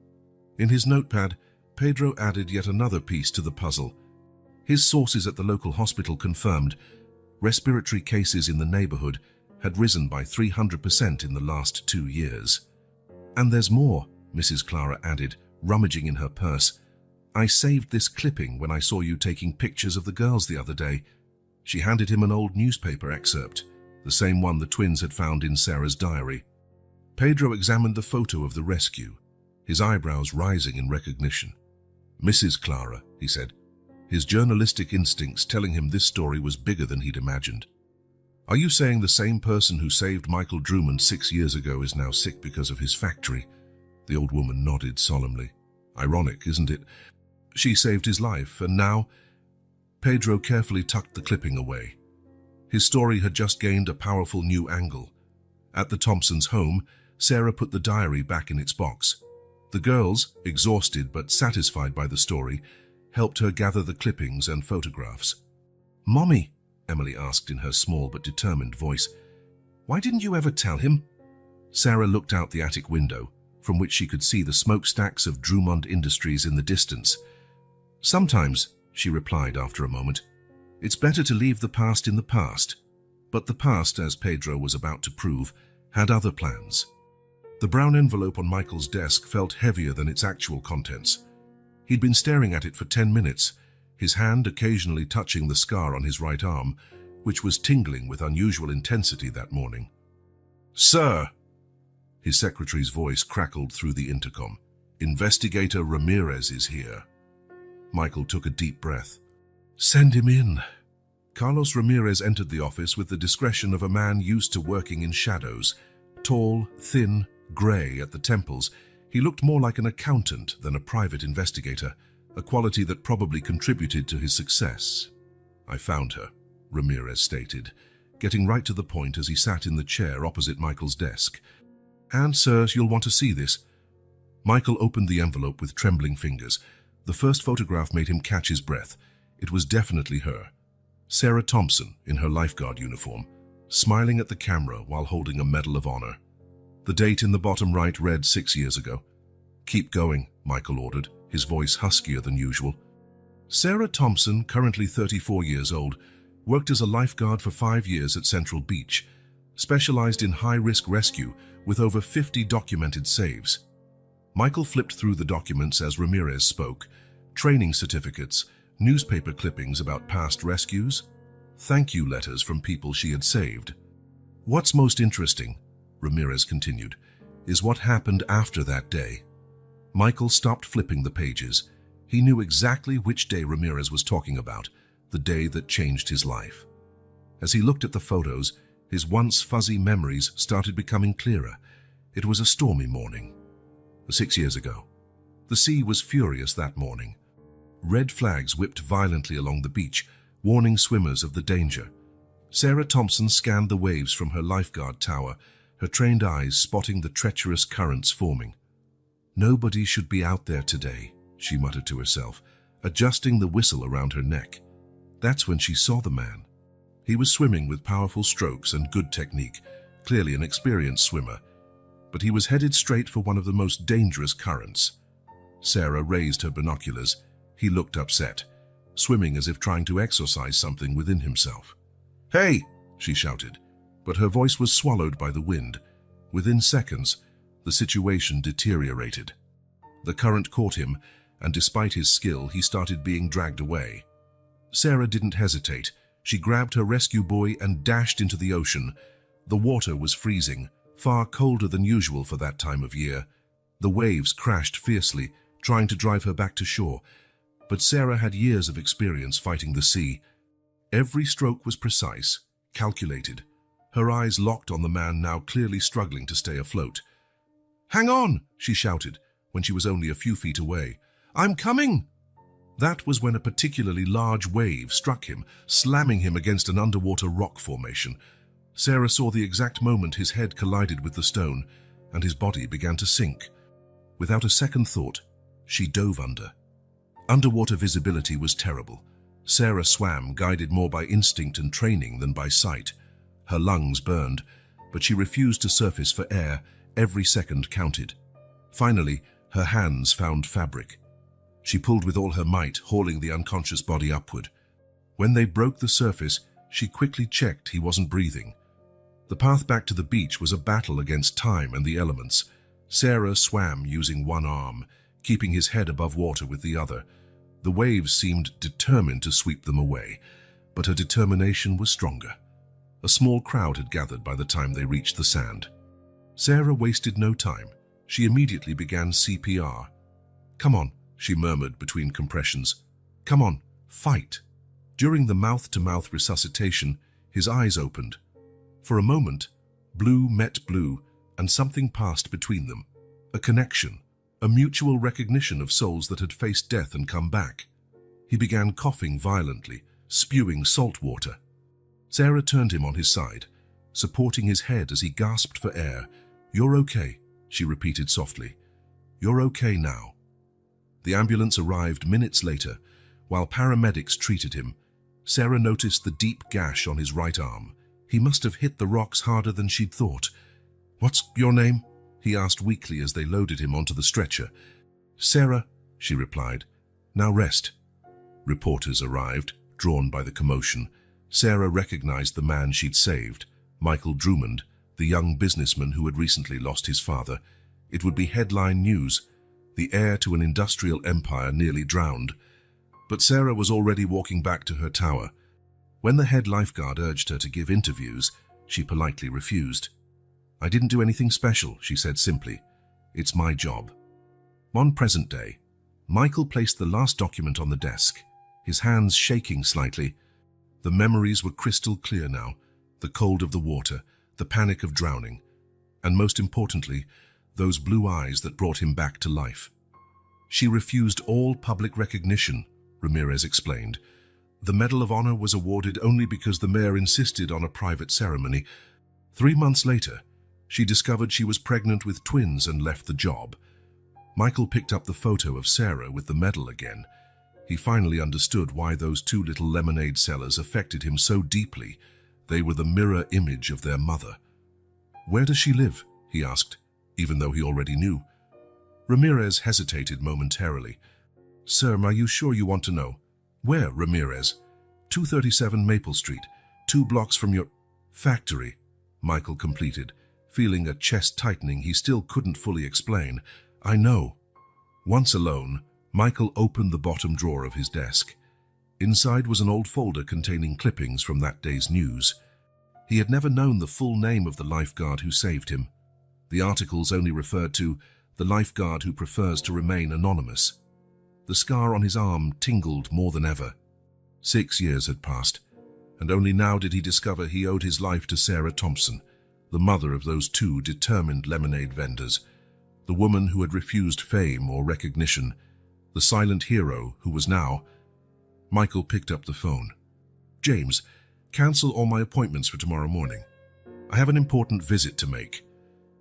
In his notepad, Pedro added yet another piece to the puzzle. His sources at the local hospital confirmed respiratory cases in the neighborhood had risen by 300% in the last 2 years. "And there's more," Mrs. Clara added, rummaging in her purse. "I saved this clipping when I saw you taking pictures of the girls the other day." She handed him an old newspaper excerpt, the same one the twins had found in Sarah's diary. Pedro examined the photo of the rescue, his eyebrows rising in recognition. "Mrs. Clara," he said, his journalistic instincts telling him this story was bigger than he'd imagined. "Are you saying the same person who saved Michael Drummond 6 years ago is now sick because of his factory?" The old woman nodded solemnly. "Ironic, isn't it? She saved his life, and now—" Pedro carefully tucked the clipping away. His story had just gained a powerful new angle. At the Thompsons' home, Sarah put the diary back in its box. The girls, exhausted but satisfied by the story, helped her gather the clippings and photographs. "Mommy," Emily asked in her small but determined voice, "why didn't you ever tell him?" Sarah looked out the attic window, from which she could see the smokestacks of Drummond Industries in the distance. "Sometimes," she replied after a moment, "it's better to leave the past in the past." But the past, as Pedro was about to prove, had other plans. The brown envelope on Michael's desk felt heavier than its actual contents. He'd been staring at it for 10 minutes, his hand occasionally touching the scar on his right arm, which was tingling with unusual intensity that morning. "Sir!" His secretary's voice crackled through the intercom. "Investigator Ramirez is here." Michael took a deep breath. "Send him in." Carlos Ramirez entered the office with the discretion of a man used to working in shadows. Tall, thin, grey at the temples, he looked more like an accountant than a private investigator, a quality that probably contributed to his success. "I found her," Ramirez stated, getting right to the point as he sat in the chair opposite Michael's desk. "And, sir, you'll want to see this." Michael opened the envelope with trembling fingers. The first photograph made him catch his breath. It was definitely her. Sarah Thompson, in her lifeguard uniform, smiling at the camera while holding a Medal of Honor. The date in the bottom right read 6 years ago. "Keep going," Michael ordered, his voice huskier than usual. Sarah Thompson, currently 34 years old, worked as a lifeguard for 5 years at Central Beach, specialized in high-risk rescue with over 50 documented saves. Michael flipped through the documents as Ramirez spoke: training certificates, newspaper clippings about past rescues, thank you letters from people she had saved. "What's most interesting," Ramirez continued, "is what happened after that day." Michael stopped flipping the pages. He knew exactly which day Ramirez was talking about, the day that changed his life. As he looked at the photos, his once fuzzy memories started becoming clearer. It was a stormy morning. 6 years ago. The sea was furious that morning. Red flags whipped violently along the beach, warning swimmers of the danger. Sarah Thompson scanned the waves from her lifeguard tower, her trained eyes spotting the treacherous currents forming. "Nobody should be out there today," she muttered to herself, adjusting the whistle around her neck. That's when she saw the man. He was swimming with powerful strokes and good technique, clearly an experienced swimmer, but he was headed straight for one of the most dangerous currents. Sarah raised her binoculars. He looked upset, swimming as if trying to exorcise something within himself. "Hey!" she shouted, but her voice was swallowed by the wind. Within seconds, the situation deteriorated. The current caught him, and despite his skill, he started being dragged away. Sarah didn't hesitate. She grabbed her rescue buoy and dashed into the ocean. The water was freezing, far colder than usual for that time of year. The waves crashed fiercely, trying to drive her back to shore. But Sarah had years of experience fighting the sea. Every stroke was precise, calculated. Her eyes locked on the man now clearly struggling to stay afloat. "Hang on!" she shouted when she was only a few feet away. "I'm coming!" That was when a particularly large wave struck him, slamming him against an underwater rock formation. Sarah saw the exact moment his head collided with the stone, and his body began to sink. Without a second thought, she dove under. Underwater visibility was terrible. Sarah swam, guided more by instinct and training than by sight. Her lungs burned, but she refused to surface for air. Every second counted. Finally, her hands found fabric. She pulled with all her might, hauling the unconscious body upward. When they broke the surface, she quickly checked he wasn't breathing. The path back to the beach was a battle against time and the elements. Sarah swam using one arm, keeping his head above water with the other. The waves seemed determined to sweep them away, but her determination was stronger. A small crowd had gathered by the time they reached the sand. Sarah wasted no time. She immediately began CPR. "Come on," she murmured between compressions. "Come on, fight." During the mouth-to-mouth resuscitation, his eyes opened. For a moment, blue met blue, and something passed between them. A connection, a mutual recognition of souls that had faced death and come back. He began coughing violently, spewing salt water. Sarah turned him on his side, supporting his head as he gasped for air. "You're okay," she repeated softly. "You're okay now." The ambulance arrived minutes later. While paramedics treated him, Sarah noticed the deep gash on his right arm. He must have hit the rocks harder than she'd thought. "What's your name?" he asked weakly as they loaded him onto the stretcher. "Sarah," she replied. "Now rest." Reporters arrived, drawn by the commotion. Sarah recognized the man she'd saved, Michael Drummond, the young businessman who had recently lost his father. It would be headline news. The heir to an industrial empire nearly drowned. But Sarah was already walking back to her tower. When the head lifeguard urged her to give interviews, she politely refused. "I didn't do anything special," she said simply. "It's my job." On present day, Michael placed the last document on the desk, his hands shaking slightly. The memories were crystal clear now, the cold of the water, the panic of drowning, and most importantly, those blue eyes that brought him back to life. "She refused all public recognition," Ramirez explained. "The Medal of Honor was awarded only because the mayor insisted on a private ceremony. 3 months later, she discovered she was pregnant with twins and left the job." Michael picked up the photo of Sarah with the medal again. He finally understood why those 2 little lemonade sellers affected him so deeply. They were the mirror image of their mother. "Where does she live?" he asked, even though he already knew. Ramirez hesitated momentarily. "Sir, are you sure you want to know?" "Where, Ramirez?" 237 Maple Street, 2 blocks from your factory," Michael completed, feeling a chest tightening he still couldn't fully explain. "I know." Once alone, Michael opened the bottom drawer of his desk. Inside was an old folder containing clippings from that day's news. He had never known the full name of the lifeguard who saved him. The articles only referred to the lifeguard who prefers to remain anonymous. The scar on his arm tingled more than ever. 6 years had passed, and only now did he discover he owed his life to Sarah Thompson, the mother of those 2 determined lemonade vendors, the woman who had refused fame or recognition, the silent hero who was now... Michael picked up the phone. "James, cancel all my appointments for tomorrow morning. I have an important visit to make."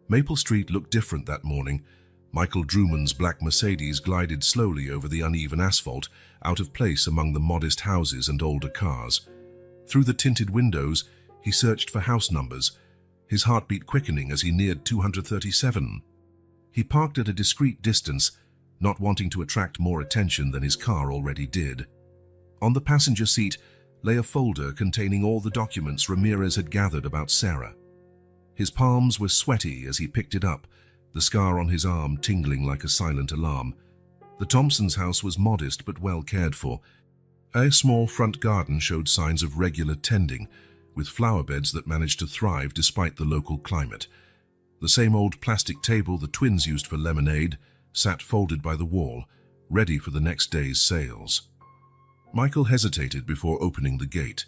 Maple Street looked different that morning. Michael Drummond's black Mercedes glided slowly over the uneven asphalt, out of place among the modest houses and older cars. Through the tinted windows, he searched for house numbers, his heartbeat quickening as he neared 237. He parked at a discreet distance, not wanting to attract more attention than his car already did. On the passenger seat lay a folder containing all the documents Ramirez had gathered about Sarah. His palms were sweaty as he picked it up, the scar on his arm tingling like a silent alarm. The Thompsons' house was modest but well cared for. A small front garden showed signs of regular tending, with flower beds that managed to thrive despite the local climate. The same old plastic table the twins used for lemonade sat folded by the wall, ready for the next day's sales. Michael hesitated before opening the gate.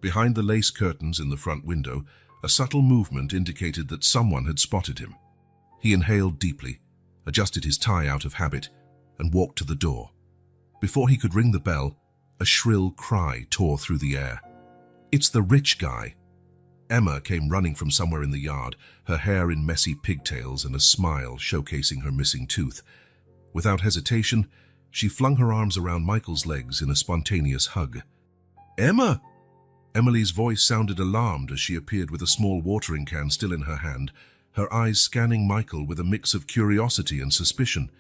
Behind the lace curtains in the front window, a subtle movement indicated that someone had spotted him. He inhaled deeply, adjusted his tie out of habit, and walked to the door. Before he could ring the bell, a shrill cry tore through the air. "It's the rich guy!" Emma came running from somewhere in the yard, her hair in messy pigtails and a smile showcasing her missing tooth. Without hesitation, she flung her arms around Michael's legs in a spontaneous hug. "Emma!" Emily's voice sounded alarmed as she appeared with a small watering can still in her hand, her eyes scanning Michael with a mix of curiosity and suspicion.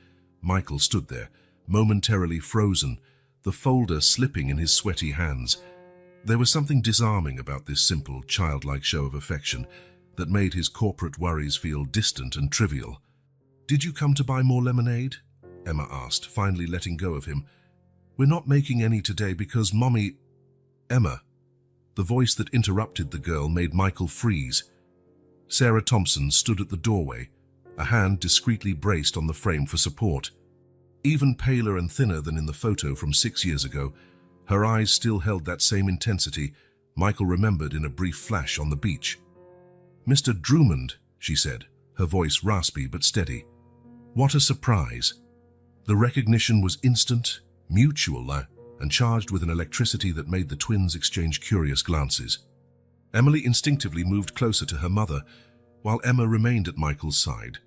Michael stood there, momentarily frozen, the folder slipping in his sweaty hands. There was something disarming about this simple, childlike show of affection that made his corporate worries feel distant and trivial. "Did you come to buy more lemonade?" Emma asked, finally letting go of him. "We're not making any today because Mommy—" "Emma." The voice that interrupted the girl made Michael freeze. Sarah Thompson stood at the doorway, a hand discreetly braced on the frame for support. Even paler and thinner than in the photo from 6 years ago, her eyes still held that same intensity Michael remembered in a brief flash on the beach. "Mr. Drummond," she said, her voice raspy but steady. What a surprise. The recognition was instant, mutual, and charged with an electricity that made the twins exchange curious glances. Emily instinctively moved closer to her mother, while Emma remained at Michael's side,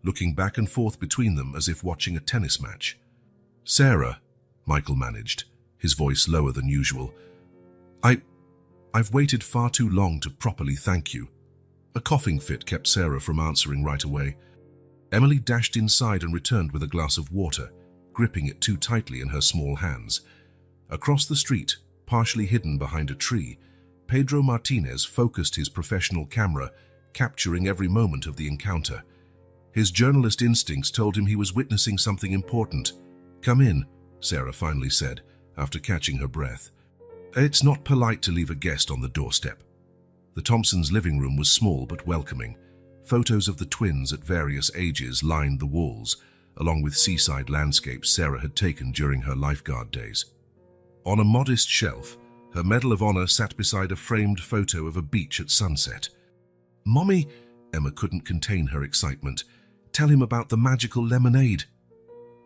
looking back and forth between them as if watching a tennis match. "Sarah," Michael managed, his voice lower than usual. I've waited far too long to properly thank you." A coughing fit kept Sarah from answering right away. Emily dashed inside and returned with a glass of water, gripping it too tightly in her small hands. Across the street, partially hidden behind a tree, Pedro Martinez focused his professional camera, capturing every moment of the encounter. His journalist instincts told him he was witnessing something important. "Come in," Sarah finally said, after catching her breath. "It's not polite to leave a guest on the doorstep." The Thompsons' living room was small but welcoming. Photos of the twins at various ages lined the walls, along with seaside landscapes Sarah had taken during her lifeguard days. On a modest shelf, her Medal of Honor sat beside a framed photo of a beach at sunset. "Mommy," Emma couldn't contain her excitement. "Tell him about the magical lemonade."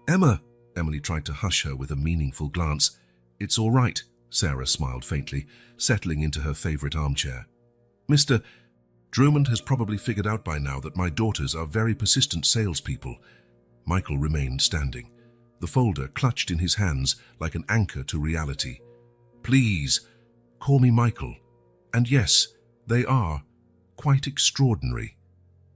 "Emma," Emily tried to hush her with a meaningful glance. "It's all right," Sarah smiled faintly, settling into her favorite armchair. "Mr. Drummond has probably figured out by now that my daughters are very persistent salespeople." Michael remained standing, the folder clutched in his hands like an anchor to reality. "Please, call me Michael. And yes, they are quite extraordinary."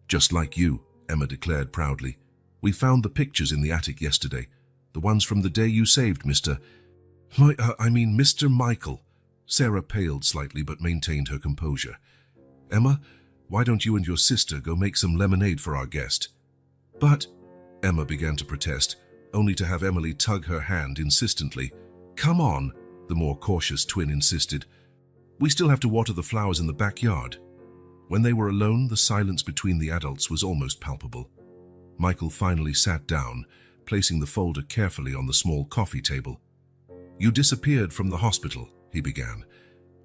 "Just like you," Emma declared proudly. "We found the pictures in the attic yesterday, the ones from the day you saved Mr. Michael." Sarah paled slightly but maintained her composure. "Emma, why don't you and your sister go make some lemonade for our guest?" "But," Emma began to protest, only to have Emily tug her hand insistently. "Come on," the more cautious twin insisted. "We still have to water the flowers in the backyard." When they were alone, the silence between the adults was almost palpable. Michael finally sat down, placing the folder carefully on the small coffee table. "You disappeared from the hospital," he began.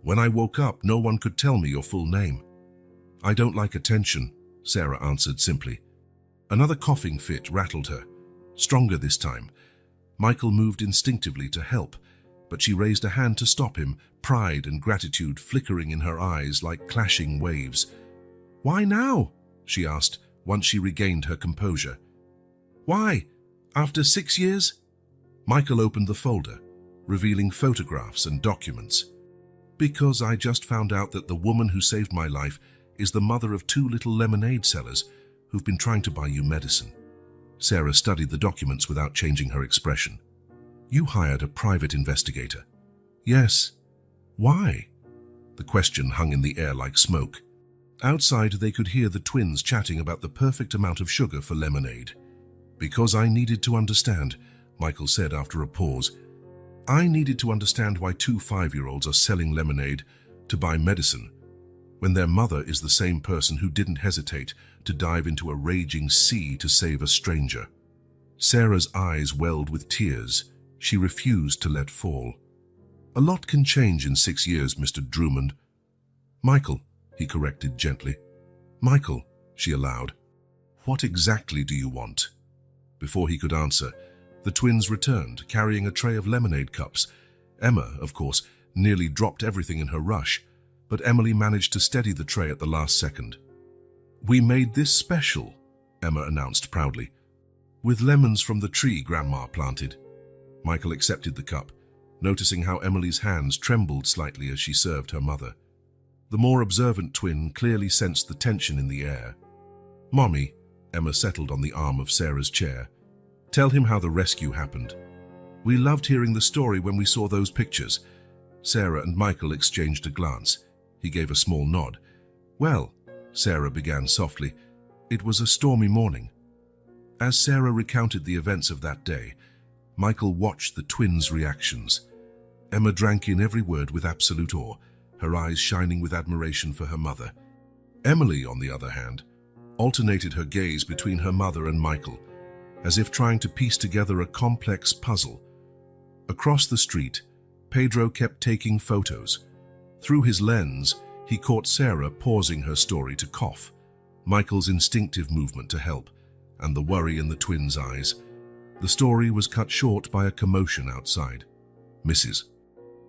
"When I woke up, no one could tell me your full name." "I don't like attention," Sarah answered simply. Another coughing fit rattled her, stronger this time. Michael moved instinctively to help, but she raised a hand to stop him, pride and gratitude flickering in her eyes like clashing waves. "Why now?" she asked, once she regained her composure. "Why? After 6 years?" Michael opened the folder, revealing photographs and documents. "Because I just found out that the woman who saved my life is the mother of 2 little lemonade sellers who've been trying to buy you medicine." Sarah studied the documents without changing her expression. "You hired a private investigator." "Yes." "Why?" The question hung in the air like smoke. Outside, they could hear the twins chatting about the perfect amount of sugar for lemonade. "Because I needed to understand," Michael said after a pause. "I needed to understand why 2 5-year-olds are selling lemonade to buy medicine, when their mother is the same person who didn't hesitate to dive into a raging sea to save a stranger." Sarah's eyes welled with tears. She refused to let fall. "A lot can change in 6 years, Mr. Drummond." "Michael," he corrected gently. "Michael," she allowed. "What exactly do you want?" Before he could answer, the twins returned, carrying a tray of lemonade cups. Emma, of course, nearly dropped everything in her rush, but Emily managed to steady the tray at the last second. "We made this special," Emma announced proudly. "With lemons from the tree Grandma planted." Michael accepted the cup, noticing how Emily's hands trembled slightly as she served her mother. The more observant twin clearly sensed the tension in the air. "Mommy," Emma settled on the arm of Sarah's chair. "Tell him how the rescue happened. We loved hearing the story when we saw those pictures." Sarah and Michael exchanged a glance. He gave a small nod. "Well," Sarah began softly, "it was a stormy morning." As Sarah recounted the events of that day, Michael watched the twins' reactions. Emma drank in every word with absolute awe, her eyes shining with admiration for her mother. Emily, on the other hand, alternated her gaze between her mother and Michael, as if trying to piece together a complex puzzle. Across the street, Pedro kept taking photos. Through his lens, he caught Sarah pausing her story to cough, Michael's instinctive movement to help, and the worry in the twins' eyes. The story was cut short by a commotion outside. Mrs.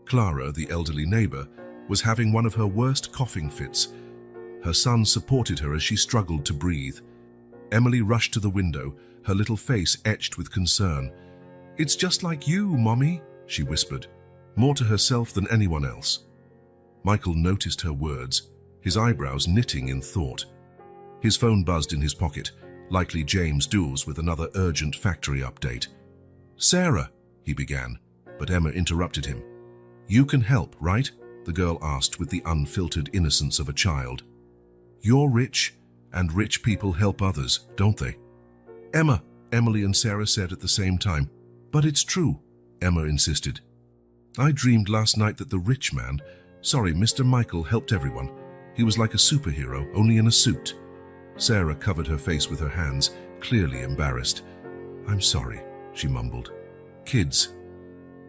Clara, the elderly neighbor, was having one of her worst coughing fits. Her son supported her as she struggled to breathe. Emily rushed to the window, her little face etched with concern. "It's just like you, Mommy," she whispered, more to herself than anyone else. Michael noticed her words, his eyebrows knitting in thought. His phone buzzed in his pocket, likely James Dools with another urgent factory update. "Sarah," he began, but Emma interrupted him. "You can help, right?" the girl asked with the unfiltered innocence of a child. "You're rich, and rich people help others, don't they?" "Emma," Emily and Sarah said at the same time. "But it's true," Emma insisted. "I dreamed last night that the rich man, Mr. Michael, helped everyone. He was like a superhero, only in a suit." Sarah covered her face with her hands, clearly embarrassed. "I'm sorry," she mumbled. "Kids."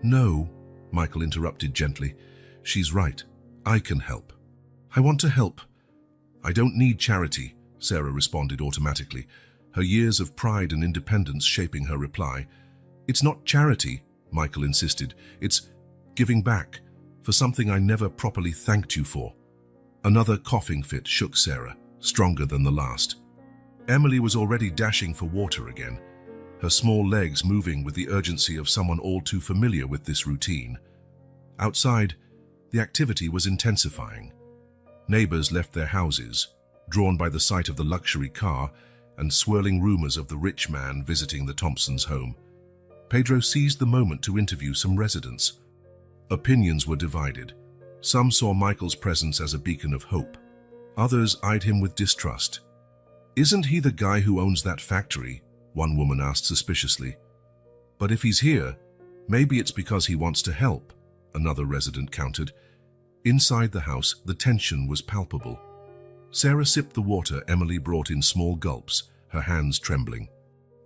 "No," Michael interrupted gently. "She's right. I can help. I want to help." "I don't need charity," Sarah responded automatically, her years of pride and independence shaping her reply. "It's not charity," Michael insisted. "It's giving back, for something I never properly thanked you for." Another coughing fit shook Sarah, stronger than the last. Emily was already dashing for water again, her small legs moving with the urgency of someone all too familiar with this routine. Outside, the activity was intensifying. Neighbors left their houses, drawn by the sight of the luxury car and swirling rumors of the rich man visiting the Thompsons' home. Pedro seized the moment to interview some residents. Opinions were divided. Some saw Michael's presence as a beacon of hope. Others eyed him with distrust. "Isn't he the guy who owns that factory?" one woman asked suspiciously. "But if he's here, maybe it's because he wants to help," another resident countered. Inside the house, the tension was palpable. Sarah sipped the water Emily brought in small gulps, her hands trembling.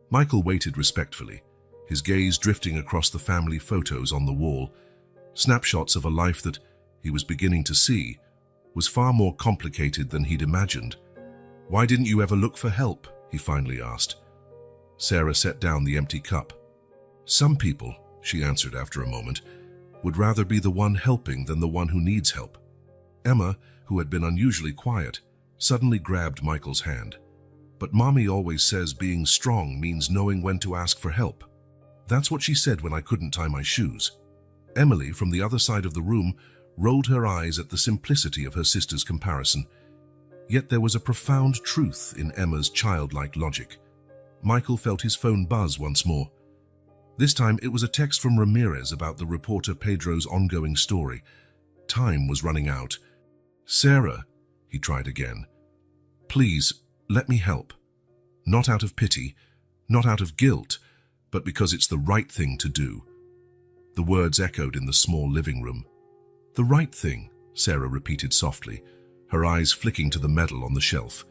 Michael waited respectfully, his gaze drifting across the family photos on the wall, snapshots of a life that, he was beginning to see, was far more complicated than he'd imagined. "Why didn't you ever look for help?" he finally asked. Sarah set down the empty cup. "Some people," she answered after a moment, "would rather be the one helping than the one who needs help." Emma, who had been unusually quiet, suddenly grabbed Michael's hand. "But Mommy always says being strong means knowing when to ask for help. That's what she said when I couldn't tie my shoes." Emily, from the other side of the room, rolled her eyes at the simplicity of her sister's comparison. Yet there was a profound truth in Emma's childlike logic. Michael felt his phone buzz once more. This time it was a text from Ramirez about the reporter Pedro's ongoing story. Time was running out. "Sarah," he tried again, "please, let me help. Not out of pity, not out of guilt, but because it's the right thing to do." The words echoed in the small living room. "The right thing," Sarah repeated softly, her eyes flicking to the medal on the shelf.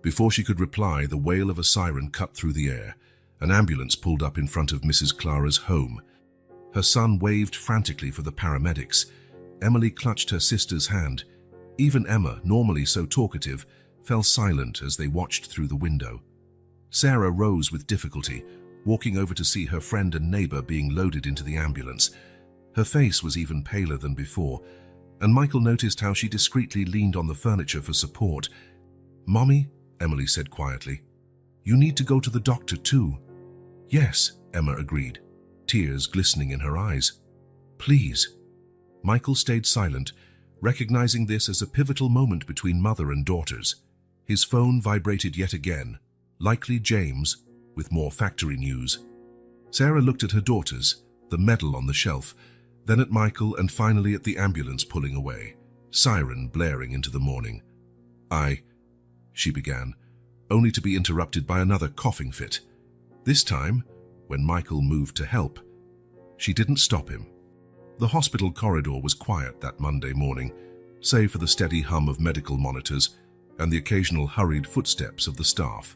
Before she could reply, the wail of a siren cut through the air. An ambulance pulled up in front of Mrs. Clara's home. Her son waved frantically for the paramedics. Emily clutched her sister's hand. Even Emma, normally so talkative, fell silent as they watched through the window. Sarah rose with difficulty, walking over to see her friend and neighbor being loaded into the ambulance. Her face was even paler than before, and Michael noticed how she discreetly leaned on the furniture for support. "Mommy," Emily said quietly, "you need to go to the doctor too." "Yes," Emma agreed, tears glistening in her eyes. "Please." Michael stayed silent, recognizing this as a pivotal moment between mother and daughters. His phone vibrated yet again, likely James, with more factory news. Sarah looked at her daughters, the medal on the shelf, then at Michael and finally at the ambulance pulling away, siren blaring into the morning. She began, only to be interrupted by another coughing fit. This time, when Michael moved to help, she didn't stop him. The hospital corridor was quiet that Monday morning, save for the steady hum of medical monitors and the occasional hurried footsteps of the staff.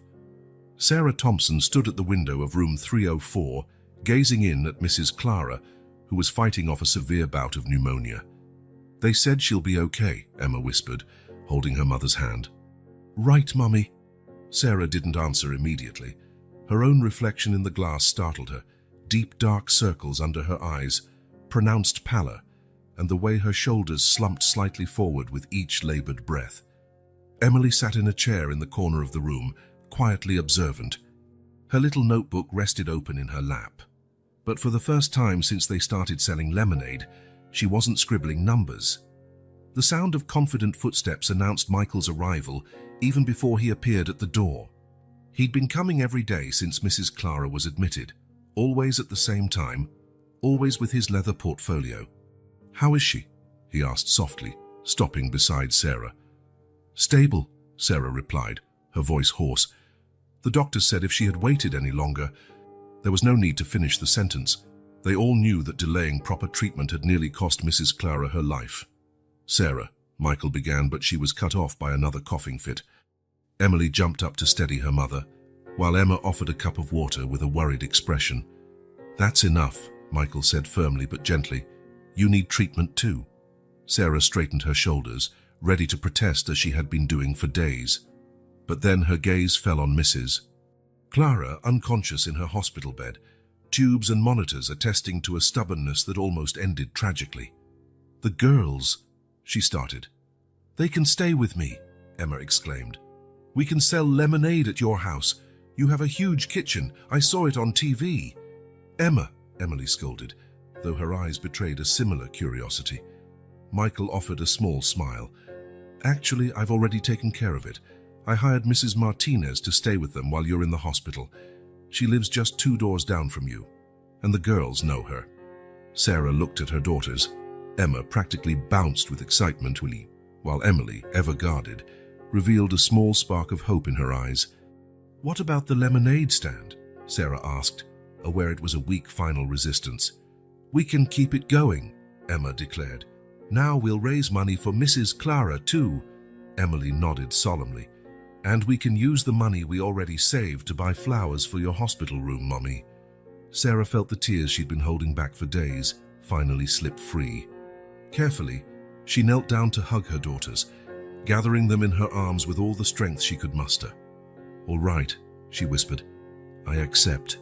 Sarah Thompson stood at the window of room 304, gazing in at Mrs. Clara, who was fighting off a severe bout of pneumonia. "They said she'll be okay," Emma whispered, holding her mother's hand. "Right, Mummy." Sarah didn't answer immediately. Her own reflection in the glass startled her, deep dark circles under her eyes, pronounced pallor, and the way her shoulders slumped slightly forward with each labored breath. Emily sat in a chair in the corner of the room, quietly observant. Her little notebook rested open in her lap. But for the first time since they started selling lemonade, she wasn't scribbling numbers. The sound of confident footsteps announced Michael's arrival even before he appeared at the door. He'd been coming every day since Mrs. Clara was admitted, always at the same time, always with his leather portfolio. "How is she?" he asked softly, stopping beside Sarah. "Stable," Sarah replied, her voice hoarse. The doctor said if she had waited any longer, there was no need to finish the sentence. They all knew that delaying proper treatment had nearly cost Mrs. Clara her life. "Sarah," Michael began, but she was cut off by another coughing fit. Emily jumped up to steady her mother, while Emma offered a cup of water with a worried expression. "That's enough," Michael said firmly but gently. "You need treatment too." Sarah straightened her shoulders, ready to protest as she had been doing for days. But then her gaze fell on Mrs. Clara, unconscious in her hospital bed, tubes and monitors attesting to a stubbornness that almost ended tragically. "The girls," she started. "They can stay with me," Emma exclaimed. "We can sell lemonade at your house. You have a huge kitchen. I saw it on TV." "Emma," Emily scolded, though her eyes betrayed a similar curiosity. Michael offered a small smile. "Actually, I've already taken care of it. I hired Mrs. Martinez to stay with them while you're in the hospital. She lives just 2 doors down from you, and the girls know her." Sarah looked at her daughters. Emma practically bounced with excitement, while Emily, ever guarded, revealed a small spark of hope in her eyes. "What about the lemonade stand?" Sarah asked, aware it was a weak final resistance. "We can keep it going," Emma declared. "Now we'll raise money for Mrs. Clara too." Emily nodded solemnly. "And we can use the money we already saved to buy flowers for your hospital room, Mommy." Sarah felt the tears she'd been holding back for days finally slip free. Carefully, she knelt down to hug her daughters, gathering them in her arms with all the strength she could muster. "All right," she whispered. "I accept."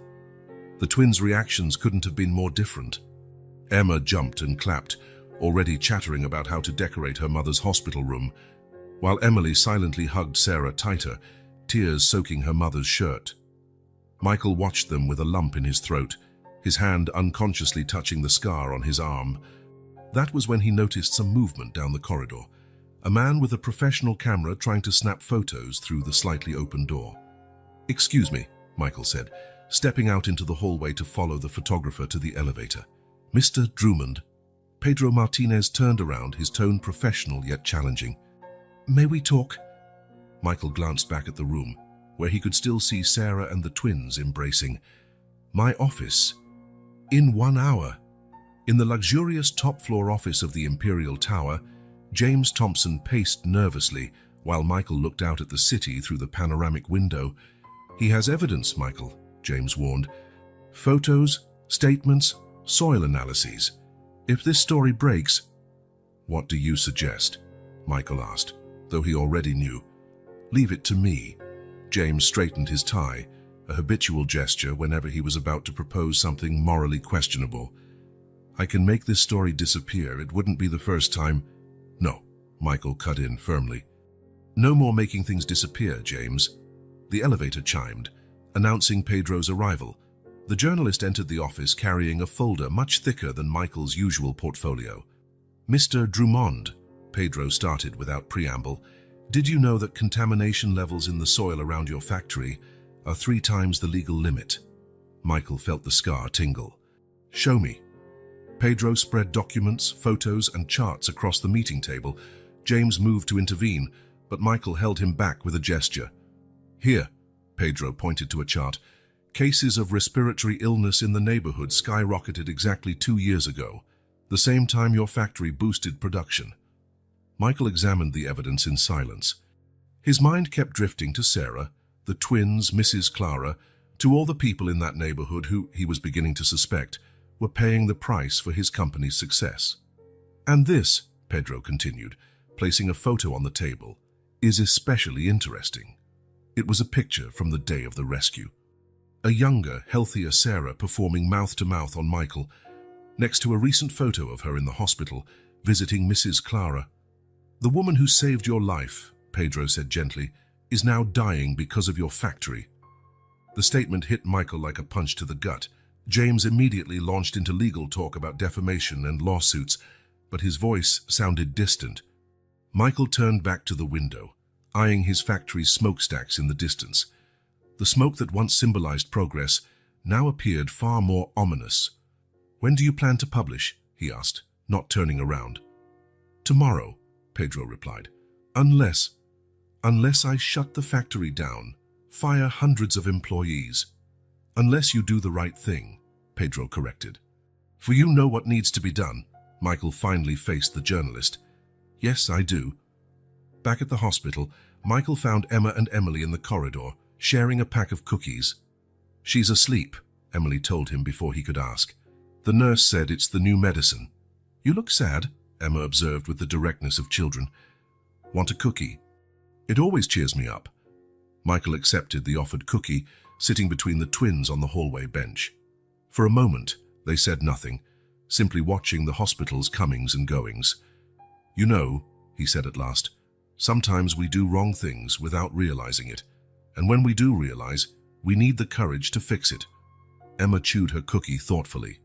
The twins' reactions couldn't have been more different. Emma jumped and clapped, already chattering about how to decorate her mother's hospital room, while Emily silently hugged Sarah tighter, tears soaking her mother's shirt. Michael watched them with a lump in his throat, his hand unconsciously touching the scar on his arm. That was when he noticed some movement down the corridor, a man with a professional camera trying to snap photos through the slightly open door. "Excuse me," Michael said, stepping out into the hallway to follow the photographer to the elevator. "Mr. Drummond." Pedro Martinez turned around, his tone professional yet challenging. "May we talk?" Michael glanced back at the room, where he could still see Sarah and the twins embracing. "My office. In 1 hour." In the luxurious top-floor office of the Imperial Tower, James Thompson paced nervously while Michael looked out at the city through the panoramic window. "He has evidence, Michael," James warned. "Photos, statements, soil analyses. If this story breaks—" "What do you suggest?" Michael asked, though he already knew. "Leave it to me." James straightened his tie, a habitual gesture whenever he was about to propose something morally questionable. "I can make this story disappear. It wouldn't be the first time." "No," Michael cut in firmly. "No more making things disappear, James." The elevator chimed, announcing Pedro's arrival. The journalist entered the office carrying a folder much thicker than Michael's usual portfolio. "Mr. Drummond," Pedro started without preamble, Did you know that contamination levels in the soil around your factory are 3 times the legal limit? Michael felt the scar tingle. Show me. Pedro spread documents, photos, and charts across the meeting table. James moved to intervene, but Michael held him back with a gesture. Here, Pedro pointed to a chart. Cases of respiratory illness in the neighborhood skyrocketed exactly 2 years ago, the same time your factory boosted production. Michael examined the evidence in silence. His mind kept drifting to Sarah, the twins, Mrs. Clara, to all the people in that neighborhood who, he was beginning to suspect, were paying the price for his company's success. And this, Pedro continued, placing a photo on the table, is especially interesting. It was a picture from the day of the rescue. A younger, healthier Sarah performing mouth-to-mouth on Michael, next to a recent photo of her in the hospital, visiting Mrs. Clara. The woman who saved your life, Pedro said gently, is now dying because of your factory. The statement hit Michael like a punch to the gut. James immediately launched into legal talk about defamation and lawsuits, but his voice sounded distant. Michael turned back to the window, eyeing his factory's smokestacks in the distance. The smoke that once symbolized progress now appeared far more ominous. When do you plan to publish? He asked, not turning around. Tomorrow, Pedro replied. Unless I shut the factory down, fire hundreds of employees. Unless you do the right thing, Pedro corrected. For you know what needs to be done, Michael finally faced the journalist. Yes, I do. Back at the hospital, Michael found Emma and Emily in the corridor, sharing a pack of cookies. She's asleep, Emily told him before he could ask. The nurse said it's the new medicine. You look sad, Emma observed with the directness of children. Want a cookie? It always cheers me up. Michael accepted the offered cookie, sitting between the twins on the hallway bench. For a moment, they said nothing, simply watching the hospital's comings and goings. You know, he said at last, sometimes we do wrong things without realizing it, and when we do realize, we need the courage to fix it. Emma chewed her cookie thoughtfully.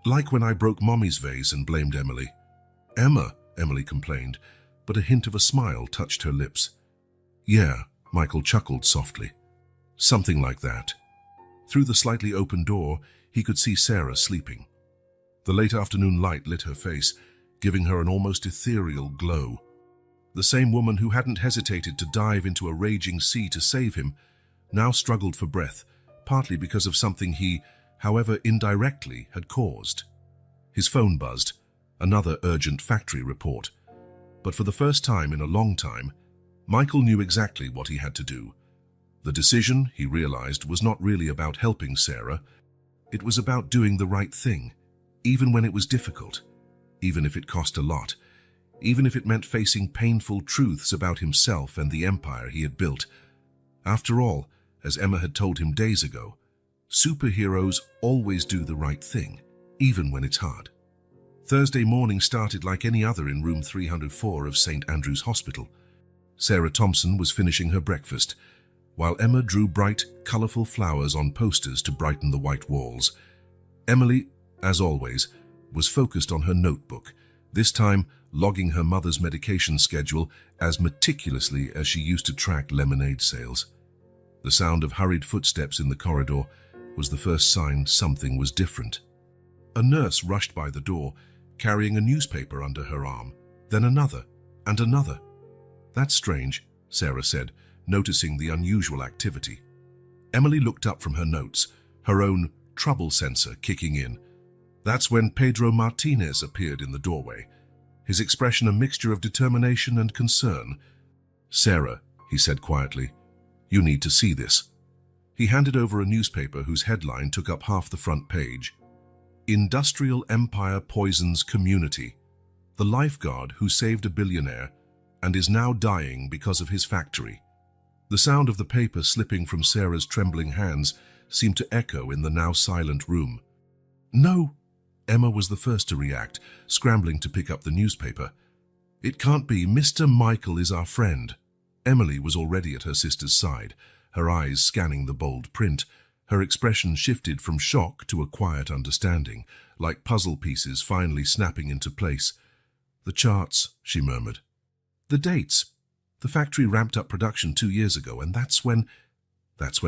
Like when I broke Mommy's vase and blamed Emily. Emma, Emily complained, but a hint of a smile touched her lips. Yeah, Michael chuckled softly. Something like that. Through the slightly open door, he could see Sarah sleeping. The late afternoon light lit her face, giving her an almost ethereal glow. The same woman who hadn't hesitated to dive into a raging sea to save him now struggled for breath, partly because of something he, however indirectly, had caused. His phone buzzed, another urgent factory report. But for the first time in a long time, Michael knew exactly what he had to do. The decision, he realized, was not really about helping Sarah. It was about doing the right thing, even when it was difficult, even if it cost a lot, even if it meant facing painful truths about himself and the empire he had built. After all, as Emma had told him days ago, superheroes always do the right thing, even when it's hard. Thursday morning started like any other in room 304 of St. Andrew's Hospital. Sarah Thompson was finishing her breakfast, while Emma drew bright, colorful flowers on posters to brighten the white walls. Emily, as always, was focused on her notebook, this time logging her mother's medication schedule as meticulously as she used to track lemonade sales. The sound of hurried footsteps in the corridor was the first sign something was different. A nurse rushed by the door, carrying a newspaper under her arm, then another, and another. That's strange, Sarah said, noticing the unusual activity. Emily looked up from her notes, her own trouble sensor kicking in. That's when Pedro Martinez appeared in the doorway, his expression a mixture of determination and concern. Sarah, he said quietly, you need to see this. He handed over a newspaper whose headline took up half the front page. Industrial Empire Poisons Community. The lifeguard who saved a billionaire and is now dying because of his factory. The sound of the paper slipping from Sarah's trembling hands seemed to echo in the now silent room. No! Emma was the first to react, scrambling to pick up the newspaper. It can't be. Mr. Michael is our friend. Emily was already at her sister's side, her eyes scanning the bold print. Her expression shifted from shock to a quiet understanding, like puzzle pieces finally snapping into place. The charts, she murmured. The dates. The factory ramped up production 2 years ago, and that's when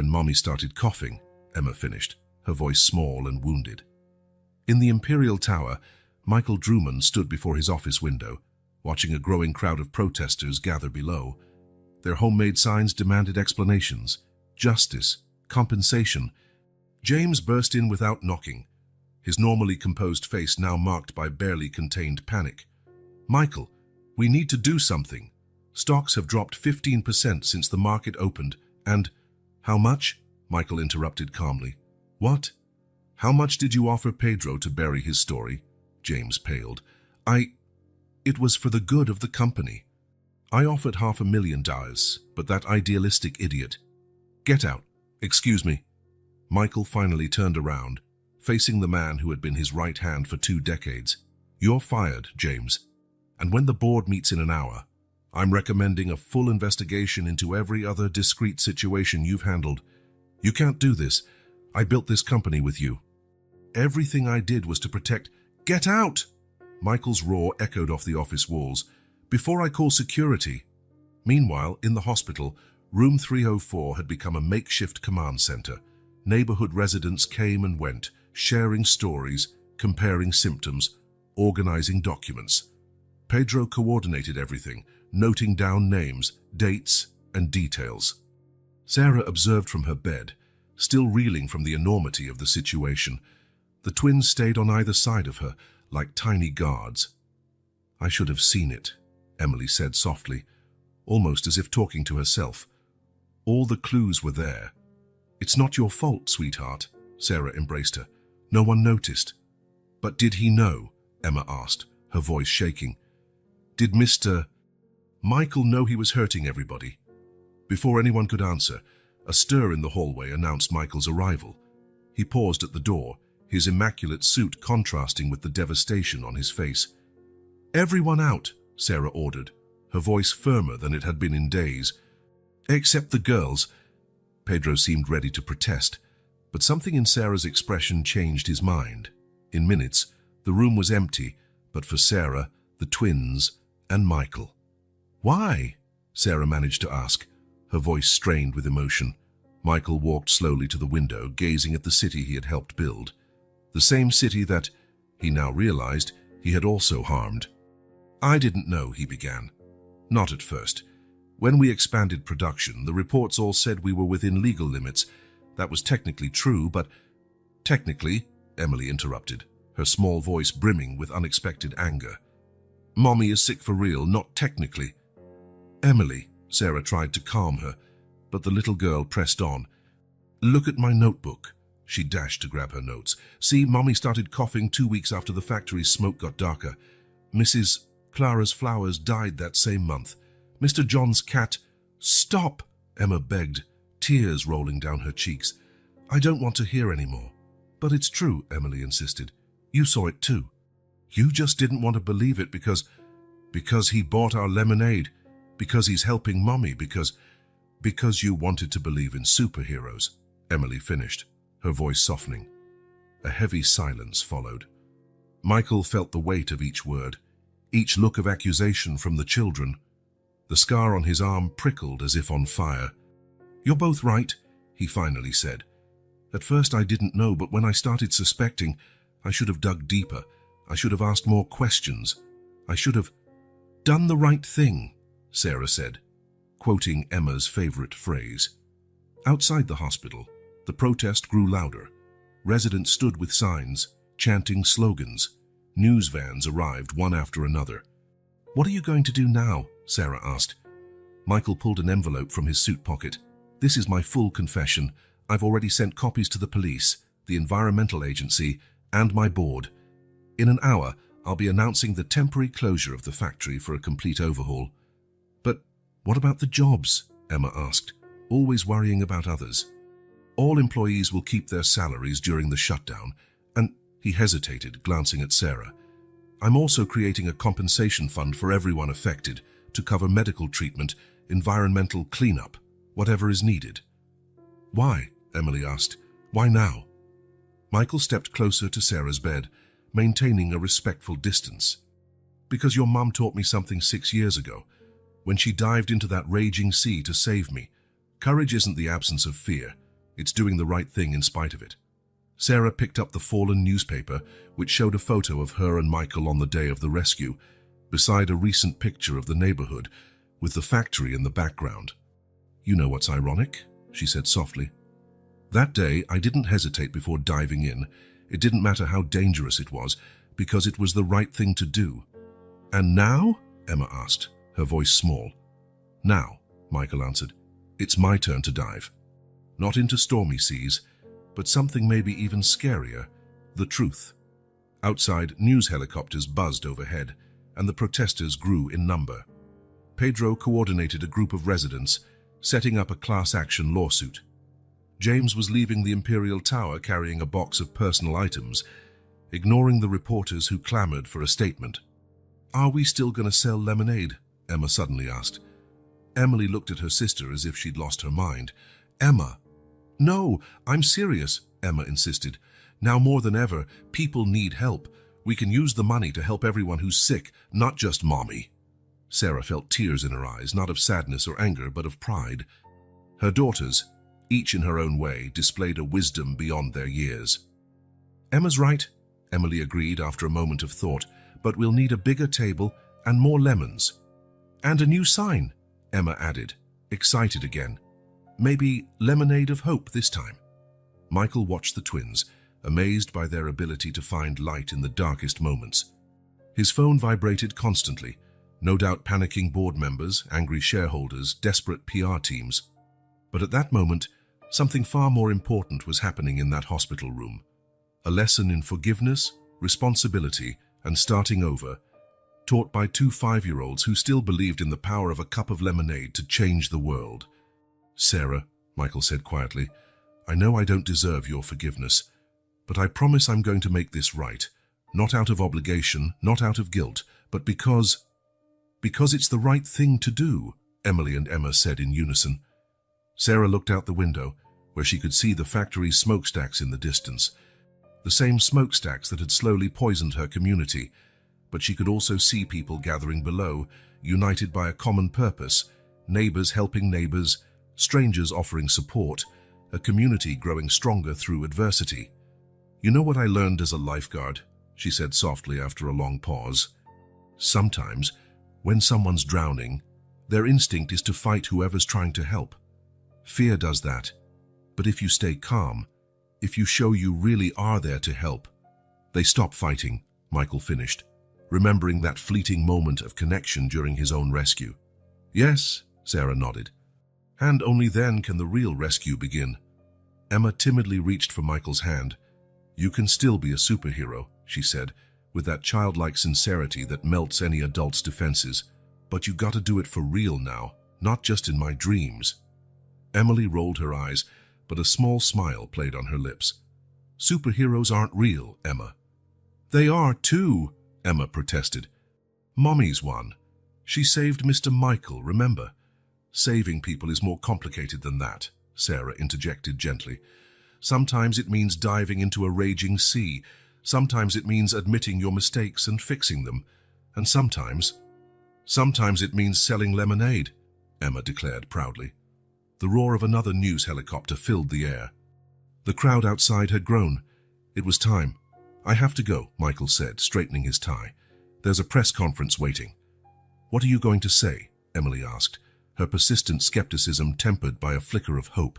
Mommy started coughing, Emma finished, her voice small and wounded. In the Imperial Tower, Michael Drummond stood before his office window, watching a growing crowd of protesters gather below. Their homemade signs demanded explanations, justice, compensation. James burst in without knocking, his normally composed face now marked by barely contained panic. "Michael, we need to do something. Stocks have dropped 15% since the market opened, and—" "How much?" Michael interrupted calmly. "What? How much did you offer Pedro to bury his story?" James paled. It was for the good of the company. I offered $500,000, but that idealistic idiot—" "Get out. Excuse me." Michael finally turned around, facing the man who had been his right hand for 2 decades. "You're fired, James. And when the board meets in an hour, I'm recommending a full investigation into every other discrete situation you've handled. You can't do this. I built this company with you. Everything I did was to protect—" "Get out!" Michael's roar echoed off the office walls. "Before I call security." Meanwhile, in the hospital, room 304 had become a makeshift command center. Neighborhood residents came and went, sharing stories, comparing symptoms, organizing documents. Pedro coordinated everything, noting down names, dates, and details. Sarah observed from her bed, still reeling from the enormity of the situation. The twins stayed on either side of her, like tiny guards. "I should have seen it," Emily said softly, almost as if talking to herself. "All the clues were there." "It's not your fault, sweetheart," Sarah embraced her. "No one noticed." "But did he know?" Emma asked, her voice shaking. "Did Mr. Michael know he was hurting everybody?" Before anyone could answer, a stir in the hallway announced Michael's arrival. He paused at the door, his immaculate suit contrasting with the devastation on his face. "Everyone out," Sarah ordered, her voice firmer than it had been in days. "Except the girls." Pedro seemed ready to protest, but something in Sarah's expression changed his mind. In minutes, the room was empty, but for Sarah, the twins, and Michael. "Why?" Sarah managed to ask, her voice strained with emotion. Michael walked slowly to the window, gazing at the city he had helped build. The same city that, he now realized, he had also harmed. "I didn't know," he began. "Not at first. When we expanded production, the reports all said we were within legal limits. That was technically true, but—" "Technically," Emily interrupted, her small voice brimming with unexpected anger. "Mommy is sick for real, not technically." "Emily," Sarah tried to calm her, but the little girl pressed on. "Look at my notebook." She dashed to grab her notes. "See, Mommy started coughing 2 weeks after the factory's smoke got darker. Mrs. Clara's flowers died that same month. Mr. John's cat—" "Stop!" Emma begged, tears rolling down her cheeks. "I don't want to hear anymore." "But it's true," Emily insisted. "You saw it too. You just didn't want to believe it because he bought our lemonade, because he's helping Mommy, because you wanted to believe in superheroes," Emily finished, her voice softening. A heavy silence followed. Michael felt the weight of each word, each look of accusation from the children. The scar on his arm prickled as if on fire. "You're both right," he finally said. "At first I didn't know, but when I started suspecting, I should have dug deeper. I should have asked more questions. I should have done the right thing," Sarah said, quoting Emma's favorite phrase. Outside the hospital, the protest grew louder. Residents stood with signs, chanting slogans. News vans arrived one after another. "What are you going to do now?" Sarah asked. Michael pulled an envelope from his suit pocket. "This is my full confession. I've already sent copies to the police, the environmental agency, and my board. In an hour, I'll be announcing the temporary closure of the factory for a complete overhaul." "But what about the jobs?" Emma asked, always worrying about others. "All employees will keep their salaries during the shutdown, and—" he hesitated, glancing at Sarah. "I'm also creating a compensation fund for everyone affected to cover medical treatment, environmental cleanup, whatever is needed." "Why?" Emily asked. "Why now?" Michael stepped closer to Sarah's bed, maintaining a respectful distance. "Because your mum taught me something 6 years ago. when she dived into that raging sea to save me. Courage isn't the absence of fear. It's doing the right thing in spite of it. Sarah picked up the fallen newspaper, which showed a photo of her and Michael on the day of the rescue, beside a recent picture of the neighborhood, with the factory in the background. "You know what's ironic?" she said softly. "That day, I didn't hesitate before diving in. It didn't matter how dangerous it was, because it was the right thing to do." "And now?" Emma asked, her voice small. "Now," Michael answered, "it's my turn to dive. Not into stormy seas, but something maybe even scarier, the truth." Outside, news helicopters buzzed overhead, and the protesters grew in number. Pedro coordinated a group of residents, setting up a class-action lawsuit. James was leaving the Imperial Tower carrying a box of personal items, ignoring the reporters who clamored for a statement. "Are we still going to sell lemonade?" Emma suddenly asked. Emily looked at her sister as if she'd lost her mind. "Emma!" "No, I'm serious," Emma insisted. "Now more than ever, people need help. We can use the money to help everyone who's sick, not just Mommy." Sarah felt tears in her eyes, not of sadness or anger, but of pride. Her daughters, each in her own way, displayed a wisdom beyond their years. "Emma's right," Emily agreed after a moment of thought, "but we'll need a bigger table and more lemons." "And a new sign," Emma added, excited again. "Maybe lemonade of hope this time." Michael watched the twins, amazed by their ability to find light in the darkest moments. His phone vibrated constantly, no doubt panicking board members, angry shareholders, desperate PR teams. But at that moment, something far more important was happening in that hospital room. A lesson in forgiveness, responsibility, and starting over, taught by two 5-year-olds who still believed in the power of a cup of lemonade to change the world. "Sarah," Michael said quietly, "I know I don't deserve your forgiveness, but I promise I'm going to make this right, not out of obligation, not out of guilt, but because it's the right thing to do," Emily and Emma said in unison. Sarah looked out the window, where she could see the factory's smokestacks in the distance, the same smokestacks that had slowly poisoned her community, but she could also see people gathering below, united by a common purpose, neighbors helping neighbors, strangers offering support, a community growing stronger through adversity. "You know what I learned as a lifeguard?" she said softly after a long pause. "Sometimes, when someone's drowning, their instinct is to fight whoever's trying to help. Fear does that. But if you stay calm, if you show you really are there to help, they stop fighting," Michael finished, remembering that fleeting moment of connection during his own rescue. "Yes," Sarah nodded. "And only then can the real rescue begin." Emma timidly reached for Michael's hand. "You can still be a superhero," she said, with that childlike sincerity that melts any adult's defenses. "But you gotta do it for real now, not just in my dreams." Emily rolled her eyes, but a small smile played on her lips. "Superheroes aren't real, Emma." "They are too," Emma protested. "Mommy's one. She saved Mr. Michael, remember?" "Saving people is more complicated than that," Sarah interjected gently. "Sometimes it means diving into a raging sea. Sometimes it means admitting your mistakes and fixing them. And sometimes it means selling lemonade," Emma declared proudly. The roar of another news helicopter filled the air. The crowd outside had grown. It was time. "I have to go," Michael said, straightening his tie. "There's a press conference waiting." "What are you going to say?" Emily asked, her persistent skepticism tempered by a flicker of hope.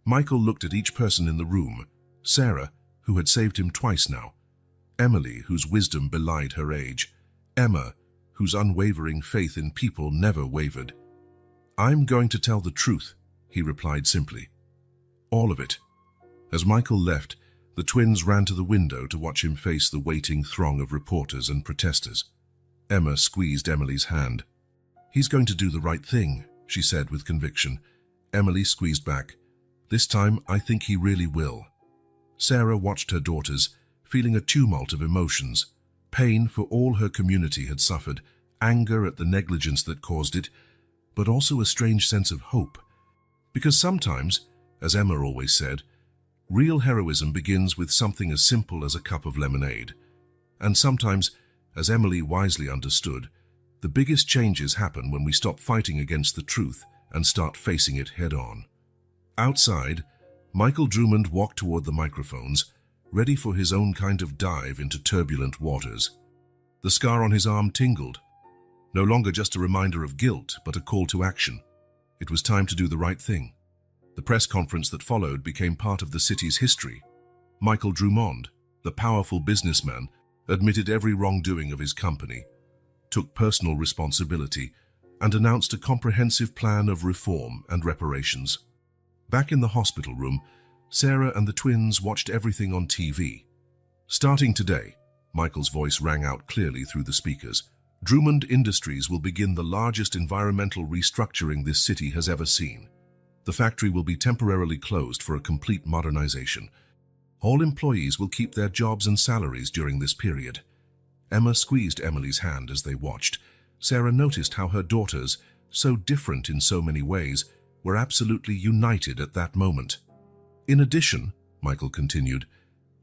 Michael looked at each person in the room: Sarah, who had saved him twice now; Emily, whose wisdom belied her age; Emma, whose unwavering faith in people never wavered. "I'm going to tell the truth," he replied simply. "All of it." As Michael left, the twins ran to the window to watch him face the waiting throng of reporters and protesters. Emma squeezed Emily's hand. "He's going to do the right thing," she said with conviction. Emily squeezed back. "This time, I think he really will." Sarah watched her daughters, feeling a tumult of emotions: pain for all her community had suffered, anger at the negligence that caused it, but also a strange sense of hope. Because sometimes, as Emma always said, real heroism begins with something as simple as a cup of lemonade. And sometimes, as Emily wisely understood, The biggest changes happen when we stop fighting against the truth and start facing it head-on. Outside, Michael Drummond walked toward the microphones, ready for his own kind of dive into turbulent waters. The scar on his arm tingled. No longer just a reminder of guilt, but a call to action. It was time to do the right thing. The press conference that followed became part of the city's history. Michael Drummond, the powerful businessman, admitted every wrongdoing of his company, took personal responsibility, and announced a comprehensive plan of reform and reparations. Back in the hospital room, Sarah and the twins watched everything on TV. Starting today, Michael's voice rang out clearly through the speakers. Drummond Industries will begin the largest environmental restructuring this city has ever seen. The factory will be temporarily closed for a complete modernization. All employees will keep their jobs and salaries during this period. Emma squeezed Emily's hand as they watched. Sarah noticed how her daughters, so different in so many ways, were absolutely united at that moment. In addition, Michael continued,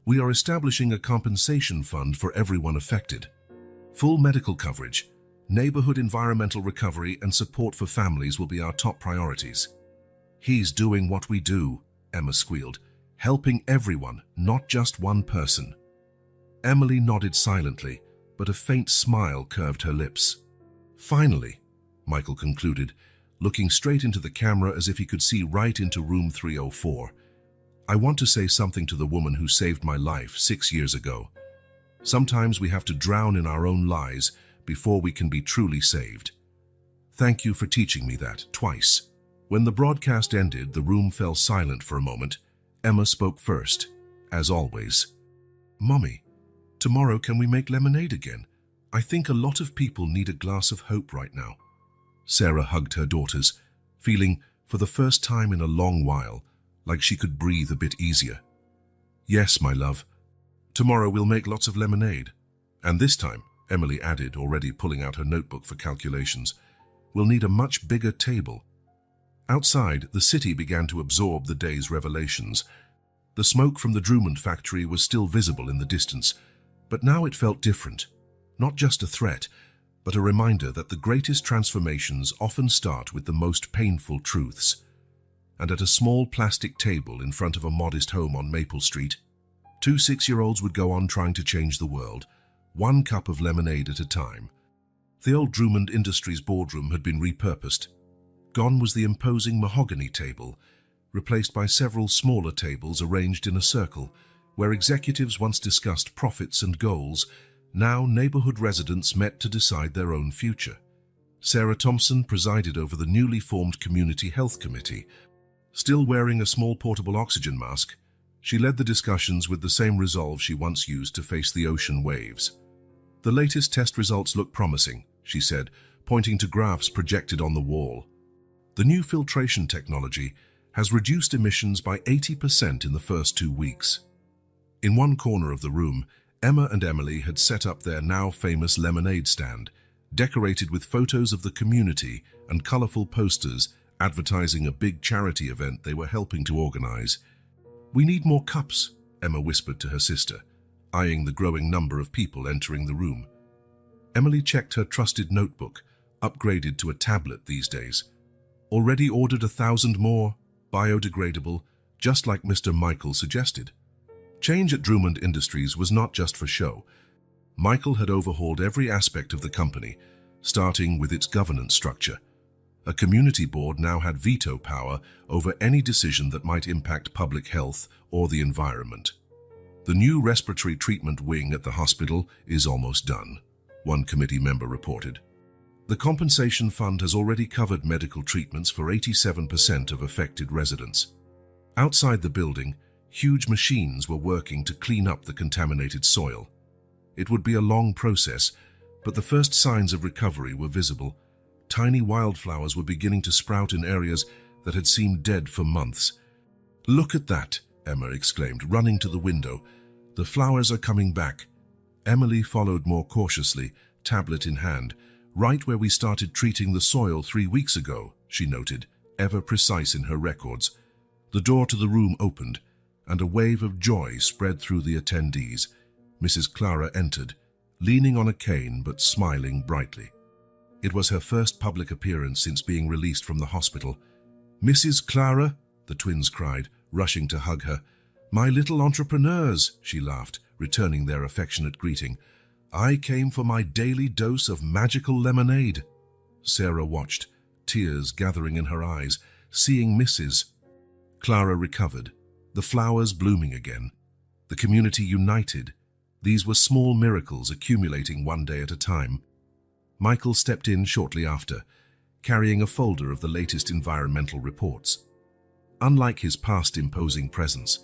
we are establishing a compensation fund for everyone affected. Full medical coverage, neighborhood environmental recovery, and support for families will be our top priorities. He's doing what we do, Emma squealed, helping everyone, not just one person. Emily nodded silently, but a faint smile curved her lips. Finally, Michael concluded, looking straight into the camera as if he could see right into room 304. I want to say something to the woman who saved my life 6 years ago. Sometimes we have to drown in our own lies before we can be truly saved. Thank you for teaching me that twice. When the broadcast ended, the room fell silent for a moment. Emma spoke first, as always. Mommy, tomorrow can we make lemonade again? I think a lot of people need a glass of hope right now. Sarah hugged her daughters, feeling, for the first time in a long while, like she could breathe a bit easier. Yes, my love. Tomorrow we'll make lots of lemonade. And this time, Emily added, already pulling out her notebook for calculations, we'll need a much bigger table. Outside, the city began to absorb the day's revelations. The smoke from the Drummond factory was still visible in the distance, but now it felt different. Not just a threat, but a reminder that the greatest transformations often start with the most painful truths. And at a small plastic table in front of a modest home on Maple Street, 2 6-year-olds would go on trying to change the world, one cup of lemonade at a time. The old Drummond Industries boardroom had been repurposed. Gone was the imposing mahogany table, replaced by several smaller tables arranged in a circle, where executives once discussed profits and goals. Now neighborhood residents met to decide their own future. Sarah Thompson presided over the newly formed Community Health Committee. Still wearing a small portable oxygen mask, she led the discussions with the same resolve she once used to face the ocean waves. The latest test results look promising, she said, pointing to graphs projected on the wall. The new filtration technology has reduced emissions by 80% in the first 2 weeks. In one corner of the room, Emma and Emily had set up their now famous lemonade stand, decorated with photos of the community and colorful posters advertising a big charity event they were helping to organize. We need more cups, Emma whispered to her sister, eyeing the growing number of people entering the room. Emily checked her trusted notebook, upgraded to a tablet these days. Already ordered 1,000 more, biodegradable, just like Mr. Michael suggested. Change at Drummond Industries was not just for show. Michael had overhauled every aspect of the company, starting with its governance structure. A community board now had veto power over any decision that might impact public health or the environment. The new respiratory treatment wing at the hospital is almost done, one committee member reported. The compensation fund has already covered medical treatments for 87% of affected residents. Outside the building, huge machines were working to clean up the contaminated soil. It would be a long process, but the first signs of recovery were visible. Tiny wildflowers were beginning to sprout in areas that had seemed dead for months. Look at that, Emma exclaimed, running to the window. The flowers are coming back. Emily followed more cautiously, tablet in hand. Right where we started treating the soil 3 weeks ago, she noted, ever precise in her records. The door to the room opened, and a wave of joy spread through the attendees. Mrs. Clara entered, leaning on a cane but smiling brightly. It was her first public appearance since being released from the hospital. "Mrs. Clara," the twins cried, rushing to hug her. "My little entrepreneurs," she laughed, returning their affectionate greeting. "I came for my daily dose of magical lemonade." Sarah watched, tears gathering in her eyes, seeing Mrs. Clara recovered, the flowers blooming again, the community united. These were small miracles accumulating one day at a time. Michael stepped in shortly after, carrying a folder of the latest environmental reports. Unlike his past imposing presence,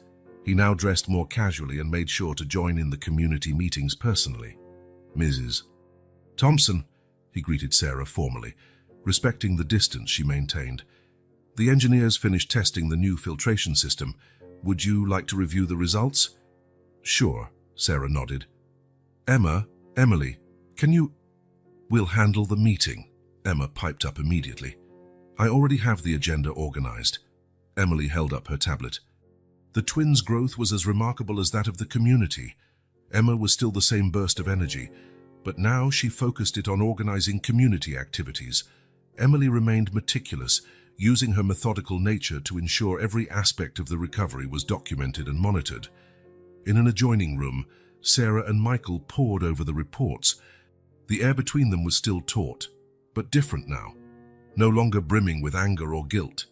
he now dressed more casually and made sure to join in the community meetings personally. "Mrs. Thompson," he greeted Sarah formally, respecting the distance she maintained. "The engineers finished testing the new filtration system. Would you like to review the results?" "Sure," Sarah nodded. Emily, can you—" "We'll handle the meeting," Emma piped up immediately. "I already have the agenda organized." Emily held up her tablet. The twins' growth was as remarkable as that of the community. Emma was still the same burst of energy, but now she focused it on organizing community activities. Emily remained meticulous, using her methodical nature to ensure every aspect of the recovery was documented and monitored. In an adjoining room, Sarah and Michael pored over the reports. The air between them was still taut, but different now. No longer brimming with anger or guilt,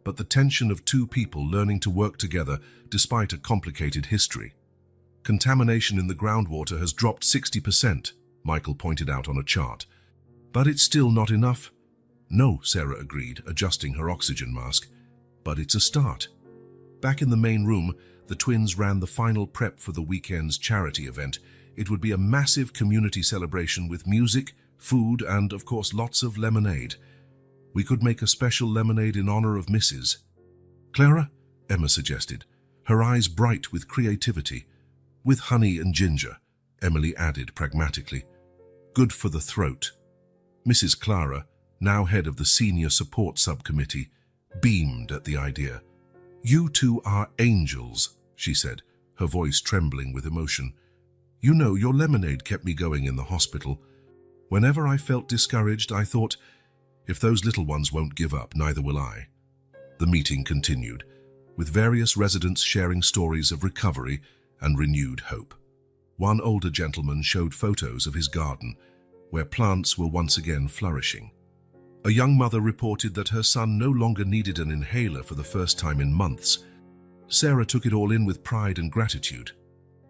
but the tension of two people learning to work together despite a complicated history. "Contamination in the groundwater has dropped 60%, Michael pointed out on a chart. "But it's still not enough." "No," Sarah agreed, adjusting her oxygen mask. "But it's a start." Back in the main room, the twins ran the final prep for the weekend's charity event. It would be a massive community celebration with music, food, and, of course, lots of lemonade. "We could make a special lemonade in honor of Mrs. Clara," Emma suggested, her eyes bright with creativity. "With honey and ginger," Emily added pragmatically. "Good for the throat." Mrs. Clara, now head of the Senior Support Subcommittee, beamed at the idea. "You two are angels," she said, her voice trembling with emotion. "You know, your lemonade kept me going in the hospital. Whenever I felt discouraged, I thought, if those little ones won't give up, neither will I." The meeting continued, with various residents sharing stories of recovery and renewed hope. One older gentleman showed photos of his garden, where plants were once again flourishing. A young mother reported that her son no longer needed an inhaler for the first time in months. Sarah took it all in with pride and gratitude.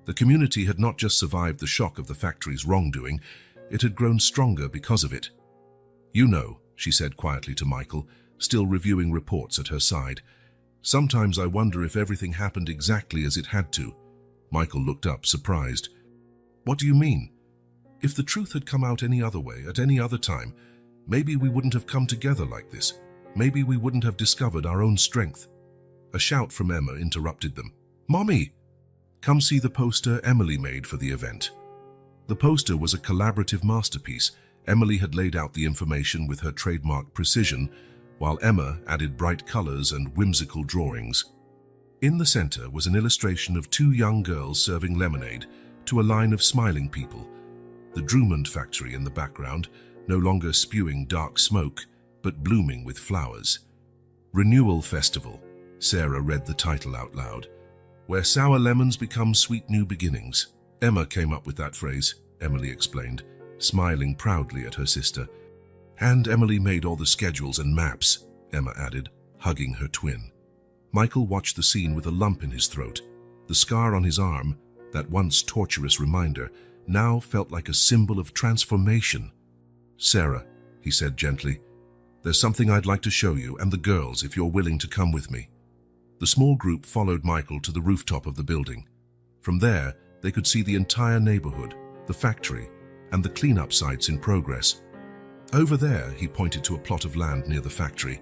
The community had not just survived the shock of the factory's wrongdoing, it had grown stronger because of it. "You know," she said quietly to Michael, still reviewing reports at her side, "sometimes I wonder if everything happened exactly as it had to." Michael looked up, surprised. "What do you mean? If the truth had come out any other way, at any other time, maybe we wouldn't have come together like this. Maybe we wouldn't have discovered our own strength." A shout from Emma interrupted them. "Mommy! Come see the poster Emily made for the event." The poster was a collaborative masterpiece. Emily had laid out the information with her trademark precision, while Emma added bright colors and whimsical drawings. In the center was an illustration of two young girls serving lemonade to a line of smiling people. The Drummond factory in the background, no longer spewing dark smoke, but blooming with flowers. "Renewal Festival," Sarah read the title out loud. "Where sour lemons become sweet new beginnings." Emma came up with that phrase, Emily explained, smiling proudly at her sister. "And Emily made all the schedules and maps," Emma added, hugging her twin. Michael watched the scene with a lump in his throat. The scar on his arm, that once torturous reminder, now felt like a symbol of transformation. "Sarah," he said gently, "there's something I'd like to show you and the girls if you're willing to come with me." The small group followed Michael to the rooftop of the building. From there, they could see the entire neighborhood, the factory, and the cleanup sites in progress. "Over there," he pointed to a plot of land near the factory,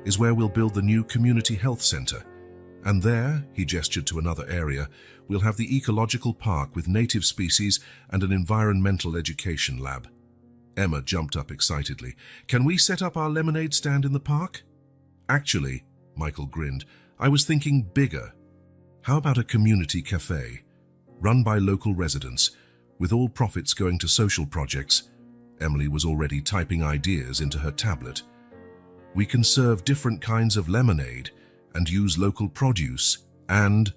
"is where we'll build the new community health center. And there," he gestured to another area, "we'll have the ecological park with native species and an environmental education lab." Emma jumped up excitedly. "Can we set up our lemonade stand in the park?" "Actually," Michael grinned, "I was thinking bigger. How about a community cafe, run by local residents, with all profits going to social projects?" Emily was already typing ideas into her tablet. "We can serve different kinds of lemonade and use local produce and—"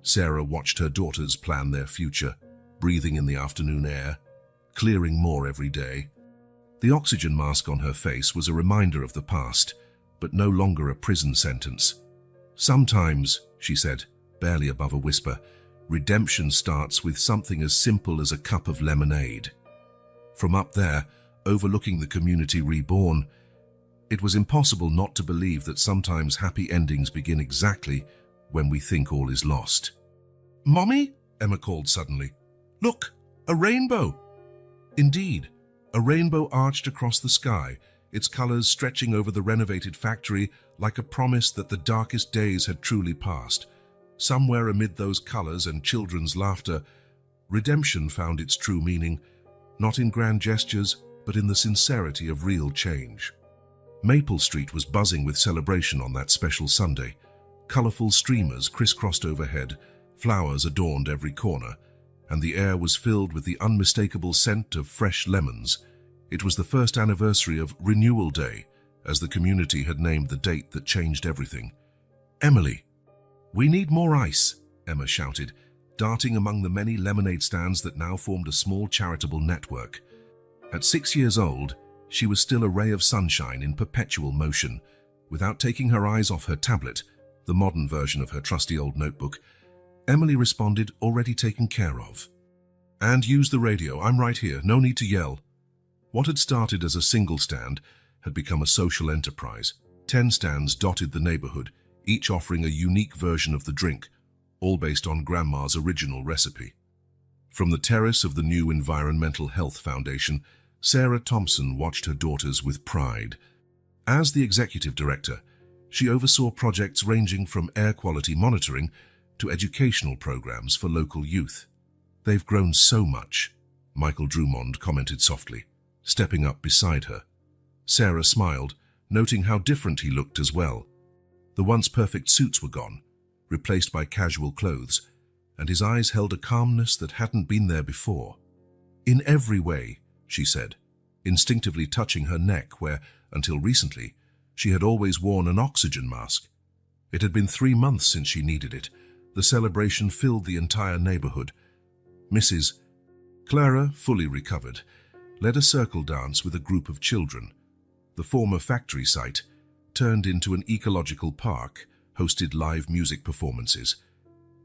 Sarah watched her daughters plan their future, breathing in the afternoon air, clearing more every day. The oxygen mask on her face was a reminder of the past, but no longer a prison sentence. "Sometimes," she said, barely above a whisper, "redemption starts with something as simple as a cup of lemonade." From up there, overlooking the community reborn, it was impossible not to believe that sometimes happy endings begin exactly when we think all is lost. "Mommy," Emma called suddenly, "look, a rainbow!" Indeed, a rainbow arched across the sky, its colors stretching over the renovated factory like a promise that the darkest days had truly passed. Somewhere amid those colors and children's laughter, redemption found its true meaning, not in grand gestures, but in the sincerity of real change. Maple Street was buzzing with celebration on that special Sunday. Colorful streamers crisscrossed overhead, flowers adorned every corner, and the air was filled with the unmistakable scent of fresh lemons. It was the first anniversary of Renewal Day, as the community had named the date that changed everything. "Emily, we need more ice," Emma shouted, darting among the many lemonade stands that now formed a small charitable network. At 6 years old, she was still a ray of sunshine in perpetual motion. Without taking her eyes off her tablet, the modern version of her trusty old notebook, Emily responded, already taken care of. "And use the radio, I'm right here, no need to yell." What had started as a single stand had become a social enterprise. 10 stands dotted the neighborhood, each offering a unique version of the drink, all based on Grandma's original recipe. From the terrace of the new Environmental Health Foundation, Sarah Thompson watched her daughters with pride. As the executive director, she oversaw projects ranging from air quality monitoring to educational programs for local youth. "They've grown so much," Michael Drummond commented softly, stepping up beside her. Sarah smiled, noting how different he looked as well. The once perfect suits were gone, replaced by casual clothes, and his eyes held a calmness that hadn't been there before. "In every way," she said, instinctively touching her neck where, until recently, she had always worn an oxygen mask. It had been 3 months since she needed it. The celebration filled the entire neighborhood. Mrs. Clara, fully recovered, led a circle dance with a group of children. The former factory site, turned into an ecological park, hosted live music performances.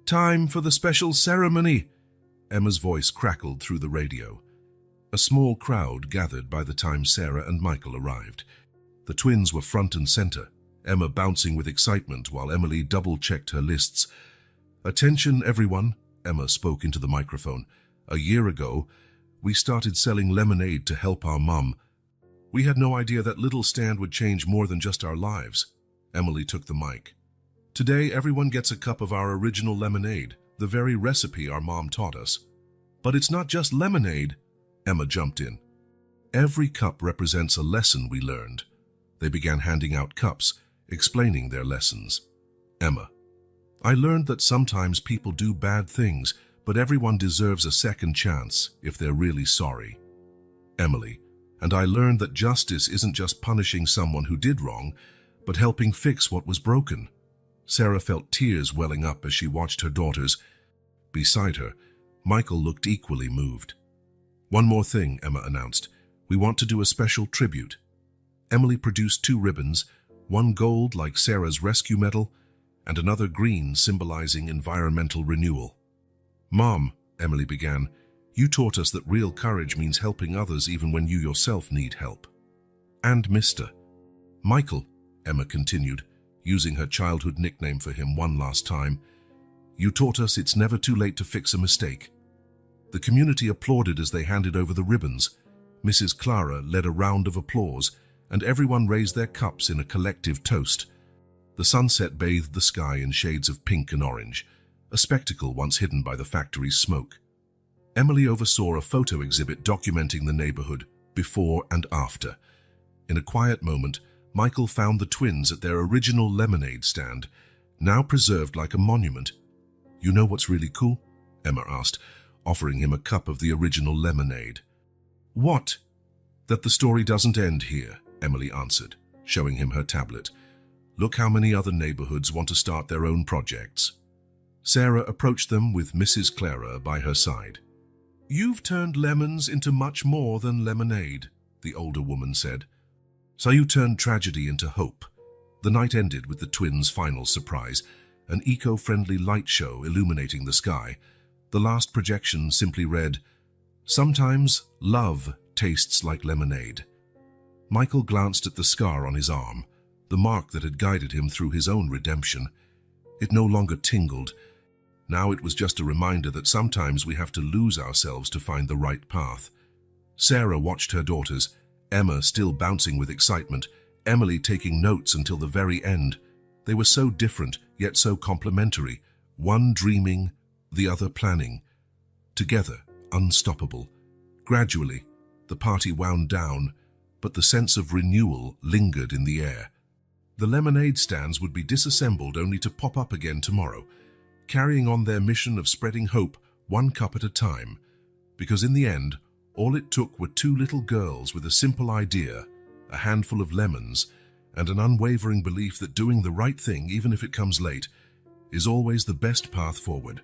"Time for the special ceremony!" Emma's voice crackled through the radio. A small crowd gathered by the time Sarah and Michael arrived. The twins were front and center, Emma bouncing with excitement while Emily double-checked her lists. "Attention, everyone," Emma spoke into the microphone. "A year ago, we started selling lemonade to help our mum. We had no idea that little stand would change more than just our lives." Emily took the mic. "Today, everyone gets a cup of our original lemonade, the very recipe our mom taught us." "But it's not just lemonade," Emma jumped in. "Every cup represents a lesson we learned." They began handing out cups, explaining their lessons. "Emma, I learned that sometimes people do bad things, but everyone deserves a second chance if they're really sorry." Emily, "And I learned that justice isn't just punishing someone who did wrong, but helping fix what was broken." Sarah felt tears welling up as she watched her daughters. Beside her, Michael looked equally moved. "One more thing," Emma announced. "We want to do a special tribute." Emily produced 2 ribbons, one gold like Sarah's rescue medal, and another green symbolizing environmental renewal. "Mom," Emily began, "you taught us that real courage means helping others even when you yourself need help." "And Mr. Michael," Emma continued, using her childhood nickname for him one last time, "you taught us it's never too late to fix a mistake." The community applauded as they handed over the ribbons. Mrs. Clara led a round of applause, and everyone raised their cups in a collective toast. The sunset bathed the sky in shades of pink and orange, a spectacle once hidden by the factory's smoke. Emily oversaw a photo exhibit documenting the neighborhood, before and after. In a quiet moment, Michael found the twins at their original lemonade stand, now preserved like a monument. "You know what's really cool?" Emma asked, offering him a cup of the original lemonade. "What?" That the story doesn't end here, Emily answered, showing him her tablet. Look how many other neighborhoods want to start their own projects. Sarah approached them with Mrs. Clara by her side. You've turned lemons into much more than lemonade, the older woman said. So you turned tragedy into hope. The night ended with the twins' final surprise, an eco-friendly light show illuminating the sky. The last projection simply read, "Sometimes love tastes like lemonade." Michael glanced at the scar on his arm, the mark that had guided him through his own redemption. It no longer tingled. Now it was just a reminder that sometimes we have to lose ourselves to find the right path. Sarah watched her daughters, Emma still bouncing with excitement, Emily taking notes until the very end. They were so different, yet so complementary, one dreaming, the other planning. Together, unstoppable. Gradually, the party wound down, but the sense of renewal lingered in the air. The lemonade stands would be disassembled only to pop up again tomorrow, carrying on their mission of spreading hope one cup at a time, because in the end, all it took were two little girls with a simple idea, a handful of lemons, and an unwavering belief that doing the right thing, even if it comes late, is always the best path forward.